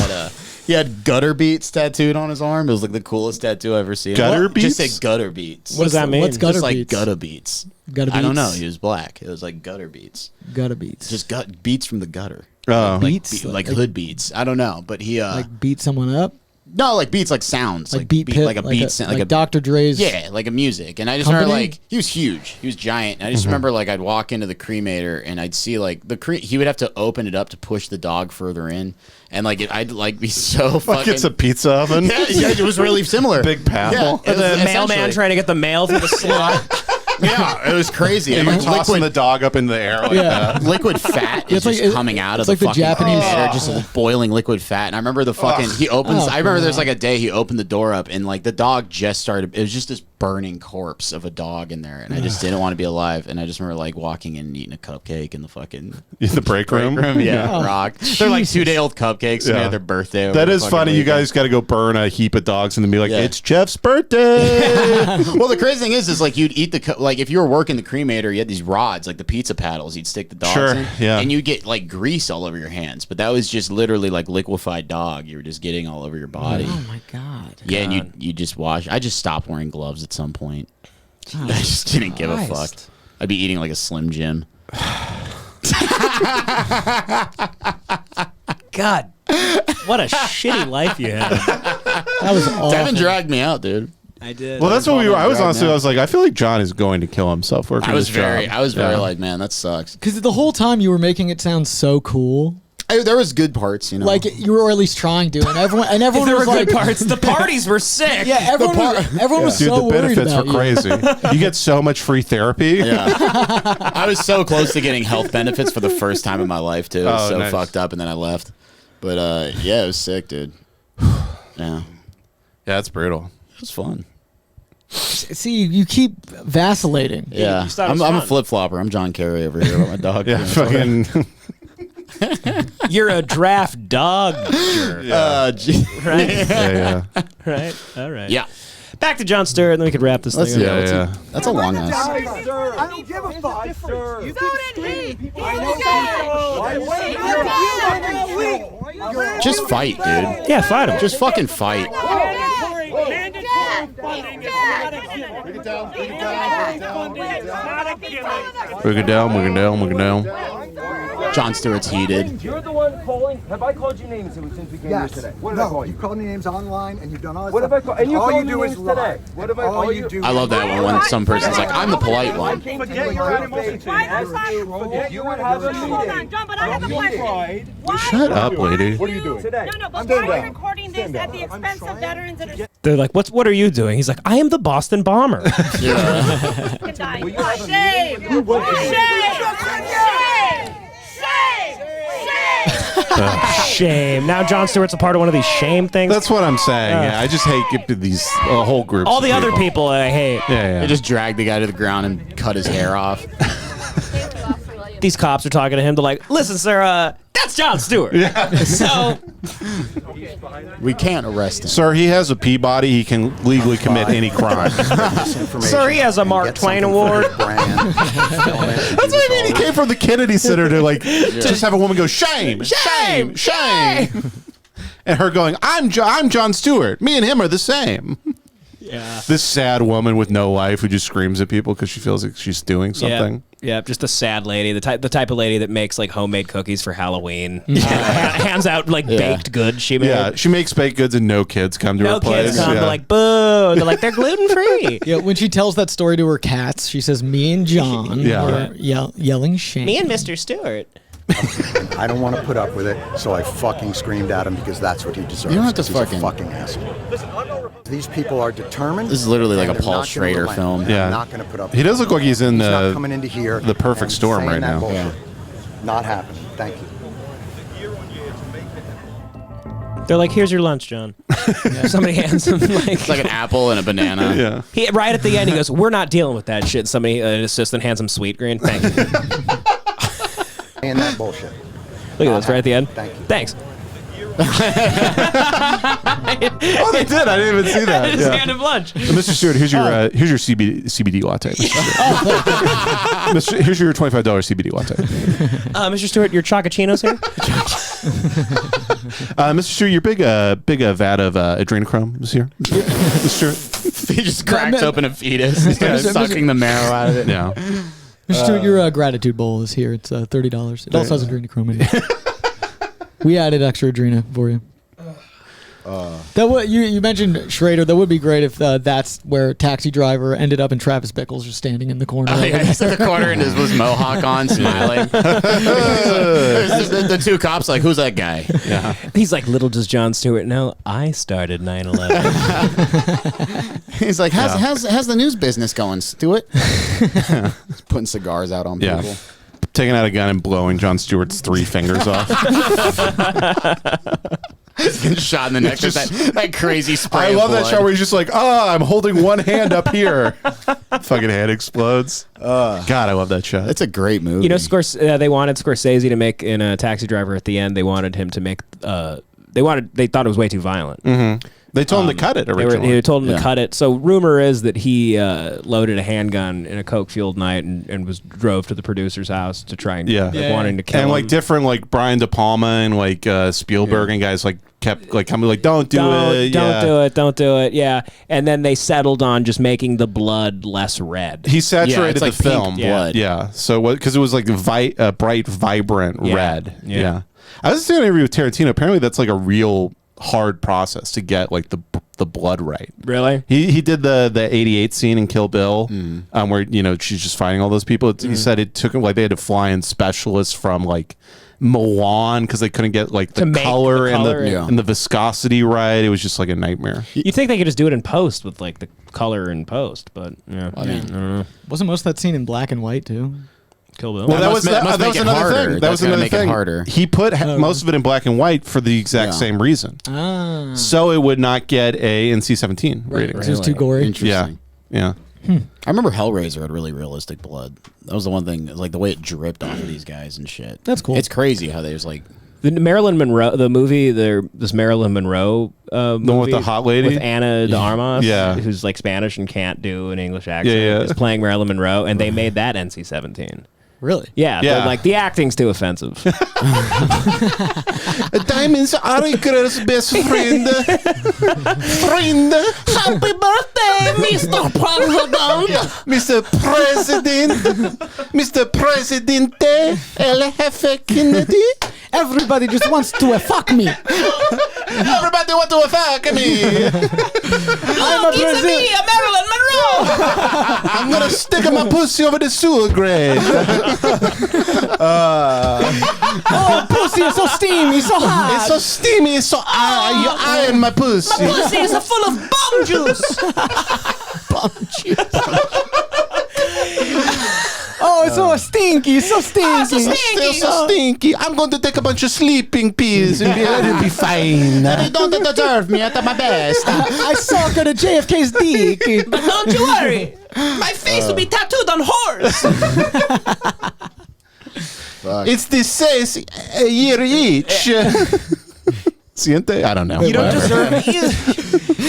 E: had gutter beats tattooed on his arm. It was like the coolest tattoo I've ever seen.
C: Gutter beats?
E: Just say gutter beats.
A: What does that mean?
D: What's gutter
E: just
D: beats?
E: Like gutter beats.
D: Gutter beats.
E: I don't know. He was black. It was like gutter beats.
D: Gutter beats.
E: Just beats from the gutter.
C: Oh.
D: Beats?
E: Like hood beats. I don't know, but he
D: like beat someone up.
E: No, like beats, like sounds,
D: like beat pit,
E: like a beat,
D: like a Dr. Dre's.
E: Yeah, like a music. And I just remember, like, he was huge, he was giant. And I just remember, like, I'd walk into the cremator and I'd see, like, he would have to open it up to push the dog further in, and like I'd like be so fucking.
C: Like it's a pizza oven.
E: Yeah, it was really similar.
C: Big paddle.
A: Yeah, the mailman trying to get the mail through the slot.
B: Yeah, it was crazy.
C: And
B: And
C: you're tossing the dog up in the air like that.
B: liquid fat is just coming out of the fucking
D: Japanese
B: cremator, just boiling liquid fat. And I remember the fucking he opens. I remember there's like a day he opened the door up and like the dog just started. It was just this burning corpse of a dog in there, and I just didn't want to be alive. And I just remember like walking in and eating a cupcake in the fucking
C: The break room.
B: Yeah, rock. They're like 2-day-old cupcakes. And they had their birthday.
C: That is funny. You guys got to go burn a heap of dogs and then be like, it's Jeff's birthday.
B: Well, the crazy thing is like you'd eat like if you were working the cremator, you had these rods like the pizza paddles. You'd stick the dogs in, and you get like grease all over your hands. But that was just literally like liquefied dog. You were just getting all over your body.
D: Oh my god.
B: Yeah, and you just wash. I just stopped wearing gloves at some point. I just didn't give a fuck. I'd be eating like a Slim Jim.
A: God, what a shitty life you had.
D: That was awful.
B: Devin dragged me out, dude.
A: I did.
C: Well, that's what we were. I was honestly, I was like, I feel like John is going to kill himself working
B: I was
C: this
B: very
C: job.
B: like, man, that sucks.
D: Because the whole time you were making it sound so cool.
B: There was good parts, you know.
D: Like you were at least trying to, and everyone
A: There
D: was
A: were
D: like,
A: good parts. The parties were sick.
D: yeah, everyone was
C: Dude,
D: so
C: the
D: worried
C: benefits
D: about
C: were
D: you.
C: crazy. You get so much free therapy.
B: Yeah. I was so close to getting health benefits for the first time in my life, too. It was so fucked up, and then I left. But, yeah, it was sick, dude. Yeah.
C: Yeah, it's brutal.
B: It was fun.
D: See, you keep vacillating.
B: Yeah. I'm a flip-flopper. I'm John Kerry over here with my dog.
C: Yeah, fucking.
A: You're a draft dog.
B: Right?
C: Yeah.
A: Right? All right.
B: Yeah.
A: Back to Jon Stewart, and then we could wrap this thing up.
C: Yeah.
B: That's a long ass.
G: Sir, I don't give a fuck, sir. You
B: Just fight, dude.
A: Yeah, fight him.
B: Just fucking fight.
C: We're down.
B: Jon Stewart's heated.
H: You're the one calling. Have I called you names since we came here today? What did I call you?
G: You called me names online, and you've done all this
H: What
G: stuff.
H: have I called? And you
G: all
H: called
G: you
H: me
G: do
H: names
G: is lie.
H: today. What have I
G: All
H: called
G: you
H: you?
G: do
B: I love that when some person's like, I'm the polite
H: I
B: one.
H: came to
G: Forget
H: you
G: your
H: in
G: animals.
H: face and asked you would have a meeting.
I: Hold on, John, but I have a question. Why
C: Shut up, lady.
H: What are you doing today?
I: No, but
G: I'm
I: why
G: doing
I: are you
G: that.
I: recording this at the expense of veterans that are
A: They're like, what are you doing? He's like, I am the Boston Bomber.
I: fucking dying? Shame!
A: Shame. Now Jon Stewart's a part of one of these shame things.
C: That's what I'm saying. Yeah, I just hate these whole groups.
A: All
C: of
A: the other people I hate.
C: Yeah.
B: They just dragged the guy to the ground and cut his hair off.
A: These cops are talking to him. They're like, listen, sir, that's Jon Stewart. Yeah. So
B: We can't arrest him.
C: Sir, he has a Peabody. He can legally commit any crime.
A: Sir, he has a Mark Twain award.
C: That's what I mean. He came from the Kennedy Center to like just have a woman go shame. And her going, I'm Jon Stewart. Me and him are the same.
A: Yeah.
C: This sad woman with no life who just screams at people because she feels like she's doing something.
A: Yeah, just a sad lady, the type of lady that makes like homemade cookies for Halloween. Hands out like baked goods she made.
C: Yeah, she makes baked goods and no kids come to her place.
A: No kids come. They're like, boo. They're like, they're gluten free.
D: Yeah, when she tells that story to her cats, she says, "Me and John are yelling shame."
A: Me and Mr. Stewart.
J: I don't want to put up with it, so I fucking screamed at him because that's what he deserves.
B: You don't have to
J: 'cause he's a fucking asshole. These people are determined.
B: This is literally like
J: and
B: a
J: they're
B: Paul
J: not gonna
B: Schrader
J: relent.
B: film.
J: And
C: Yeah.
J: I'm not going to put up.
C: He does look like he's in
J: not
C: the
J: coming into here.
C: the perfect
J: and
C: storm
J: saying
C: right
J: that
C: now.
J: bullshit.
B: Yeah.
J: Not happening. Thank you.
A: They're like, here's your lunch, John. Somebody hands him like,
B: It's like an apple and a banana.
C: Yeah.
A: he, right at the end, he goes, we're not dealing with that shit. Somebody, an assistant hands him sweet green. Thank you.
J: And that bullshit.
C: Uh-huh.
A: Look at this right at the end.
J: Thank you.
A: Thanks.
C: Oh, they did. I didn't even see that.
A: Just
C: Yeah.
A: hand him lunch.
C: Mr. Stewart, here's your CBD latte. Mr. Stewart. Here's your $25 CBD latte.
A: Mr. Stewart, your chocachino's here?
C: Mr. Stewart, your big vat of adrenochrome is here. Mr. Stewart.
B: He just cracked open a fetus and started sucking the marrow out of it.
C: Yeah.
D: Mr. Stewart, your gratitude bowl is here. It's $30. It also has adrenochrome in it. We added extra adrena for you. That would you mentioned Schrader. That would be great if that's where Taxi Driver ended up and Travis Bickles just standing in the corner.
B: Oh, yeah, he's in the corner and his mohawk on, smiling. the two cops like, who's that guy?
A: Yeah. He's like, little does Jon Stewart know, I started 9/11.
B: He's like, how's the news business going, Stewart? He's putting cigars out on people.
C: Taking out a gun and blowing Jon Stewart's 3 fingers off.
B: He's getting shot in the neck with that crazy spray.
C: I love that
B: blood.
C: shot where he's just like, I'm holding one hand up here. Fucking hand explodes. God, I love that shot.
B: That's a great movie.
A: You know, they wanted Scorsese to make in a Taxi Driver at the end. They wanted him to make. They thought it was way too violent.
C: Mm-hmm. They told him to cut it originally.
A: They told him to cut it. So rumor is that he loaded a handgun in a coke-fueled night and drove to the producer's house to try and wanting to kill him.
C: And like different like Brian De Palma and like Spielberg and guys like kept like coming like don't do it.
A: Don't do it. Yeah. And then they settled on just making the blood less red.
C: He saturated
B: like
C: the film.
B: blood.
C: Yeah. So because it was like bright, vibrant red.
A: Yeah.
C: I was doing an interview with Tarantino. Apparently that's like a real hard process to get like the blood right.
A: Really?
C: He did the 88 scene in Kill Bill where she's just fighting all those people. He said it took him like they had to fly in specialists from like Milan because they couldn't get like the color and the viscosity right. It was just like a nightmare.
A: You think they could just do it in post with like the color in post, but I don't know.
D: Wasn't most of that scene in black and white too?
A: Kill Bill.
C: Well, that was another thing. That was another thing.
B: Harder.
C: He put most of it in black and white for the exact same reason. So it would not get a NC-17 rating.
D: It was too gory.
B: Interesting.
C: Yeah.
B: I remember Hellraiser had really realistic blood. That was the one thing, like the way it dripped off of these guys and shit.
D: That's cool.
B: It's crazy how they was like
A: the Marilyn Monroe, the movie, this Marilyn Monroe movie
C: the one with the hot lady?
A: with Ana de Armas,
C: Yeah.
A: who's like Spanish and can't do an English accent,
C: Yeah.
A: is playing Marilyn Monroe, and they made that NC-17.
D: Really?
A: Yeah.
C: Yeah.
A: Like the acting's too offensive.
C: Diamonds are a girl's best friend.
A: Happy birthday, Mr. President.
C: Mr. President. Mr. Presidente El Jefe Kennedy.
D: Everybody just wants to fuck me.
C: Everybody want to fuck me.
A: I'm a Marilyn Monroe.
C: I'm going to stick my pussy over the sewer grate.
D: Oh, pussy is so steamy, so hot.
C: It's so steamy, it's so you iron my pussy.
A: My pussy is full of bum juice.
D: Oh, it's so stinky, so stinky.
C: It's so stinky. I'm going to take a bunch of sleeping pills and it'll be fine.
B: they don't deserve me at my best.
D: I suckered a JFK's dick.
A: But don't you worry. My face will be tattooed on horse.
C: It's the 6 a year each. Siente? I don't know.
A: You don't deserve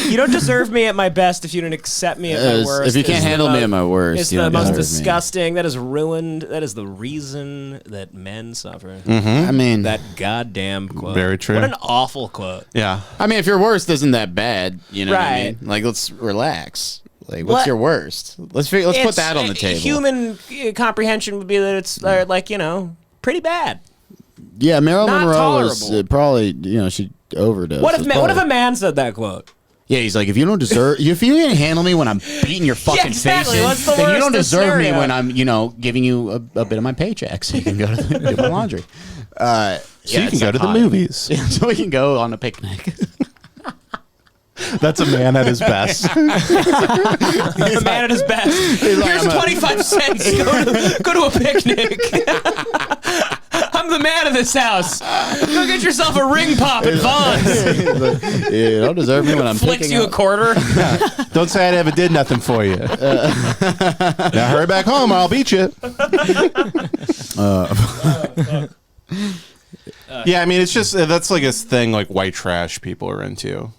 A: you don't deserve me at my best if you don't accept me at my worst.
B: If you can't handle me at my worst,
A: it's
B: you
A: the
B: don't
A: most
B: deserve me.
A: disgusting. That is ruined. That is the reason that men suffer.
B: I mean,
A: That goddamn quote.
C: Very true.
A: What an awful quote.
C: Yeah.
B: I mean, if your worst isn't that bad, you know what I
A: Right.
B: mean? Like, let's relax. Like,
A: What?
B: what's your worst? Let's put that on the table.
A: Human comprehension would be that it's like pretty bad.
E: Yeah, Marilyn
A: Not
E: Monroe was
A: tolerable.
E: probably, she overdosed.
A: What
E: It's
A: if a man said that quote?
B: Yeah, he's like, if you can't handle me when I'm beating your fucking
A: exactly.
B: face in,
A: What's the
B: then you don't
A: worst
B: deserve me
A: scenario?
B: when I'm, giving you a bit of my paycheck so you can go to do my laundry.
C: So you can go to the movies.
B: Yeah, so we can go on a picnic.
C: That's a man at his best.
A: A man at his best. Here's 25 cents. Go to a picnic. I'm the man of this house. Go get yourself a ring pop at Vaughn's.
E: you don't deserve me when I'm
A: Flicks
E: picking
A: you a
E: up.
A: quarter.
C: Don't say I never did nothing for you. Now hurry back home or I'll beat you. Yeah, I mean, it's just, that's like a thing like white trash people are into.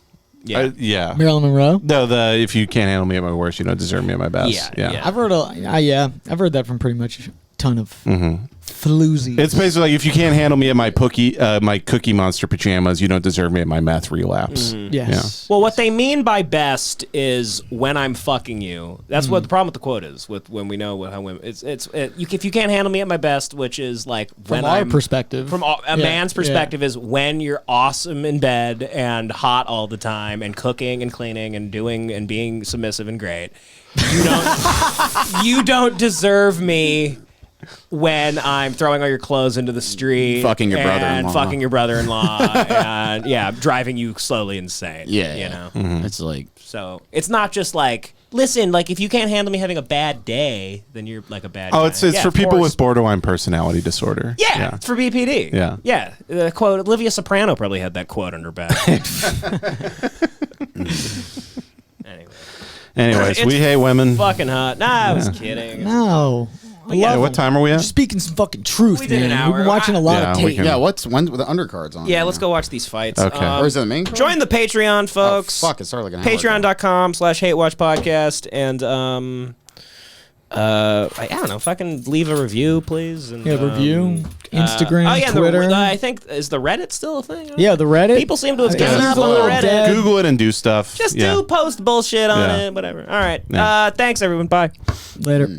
A: Yeah.
C: Yeah.
D: Marilyn Monroe.
C: No, if you can't handle me at my worst, you don't deserve me at my best.
A: Yeah.
D: I've heard I've heard that from pretty much a ton of Floozy.
C: It's basically like if you can't handle me at my Cookie Monster pajamas, you don't deserve me at my meth relapse.
D: Yes.
A: Well, what they mean by best is when I'm fucking you. That's what the problem with the quote is. With when we know how women, if you can't handle me at my best, which is like
D: From our perspective,
A: from a man's perspective, is when you're awesome in bed and hot all the time and cooking and cleaning and doing and being submissive and great. You don't deserve me when I'm throwing all your clothes into the street,
B: fucking your
A: brother-in-law, and driving you slowly insane.
B: Yeah,
A: you know.
B: Mm-hmm. It's like,
A: so it's not just like, listen, like if you can't handle me having a bad day, then you're like a bad.
C: Oh,
A: guy.
C: it's for people with borderline personality disorder.
A: Yeah, it's for BPD.
C: Yeah.
A: The quote, Olivia Soprano probably had that quote on her back.
C: Anyways, we hate women.
A: Fucking hot. Nah, I was kidding.
D: No.
C: Yeah, what time are we at?
D: Speaking some fucking truth,
A: We did an
D: man.
A: hour.
D: We've been watching a lot of tape.
E: When the undercards on?
A: Yeah, let's go watch these fights.
C: Okay.
E: Or is it the main card?
A: Join the Patreon, folks.
E: Oh, fuck, it started like an hour
A: Patreon.com/HateWatchPodcast. And I don't know, fucking leave a review, please. And,
D: review. Instagram, Twitter.
A: I think, is the Reddit still a thing?
D: Yeah, the Reddit.
A: People seem to have
D: Yeah,
A: given
D: it's
A: up
D: a
A: on the
D: little
A: Reddit.
D: dead.
C: Google it and do stuff.
A: Just do post bullshit on
C: Yeah.
A: it, whatever. All right.
C: Yeah.
A: Thanks, everyone. Bye.
D: Later.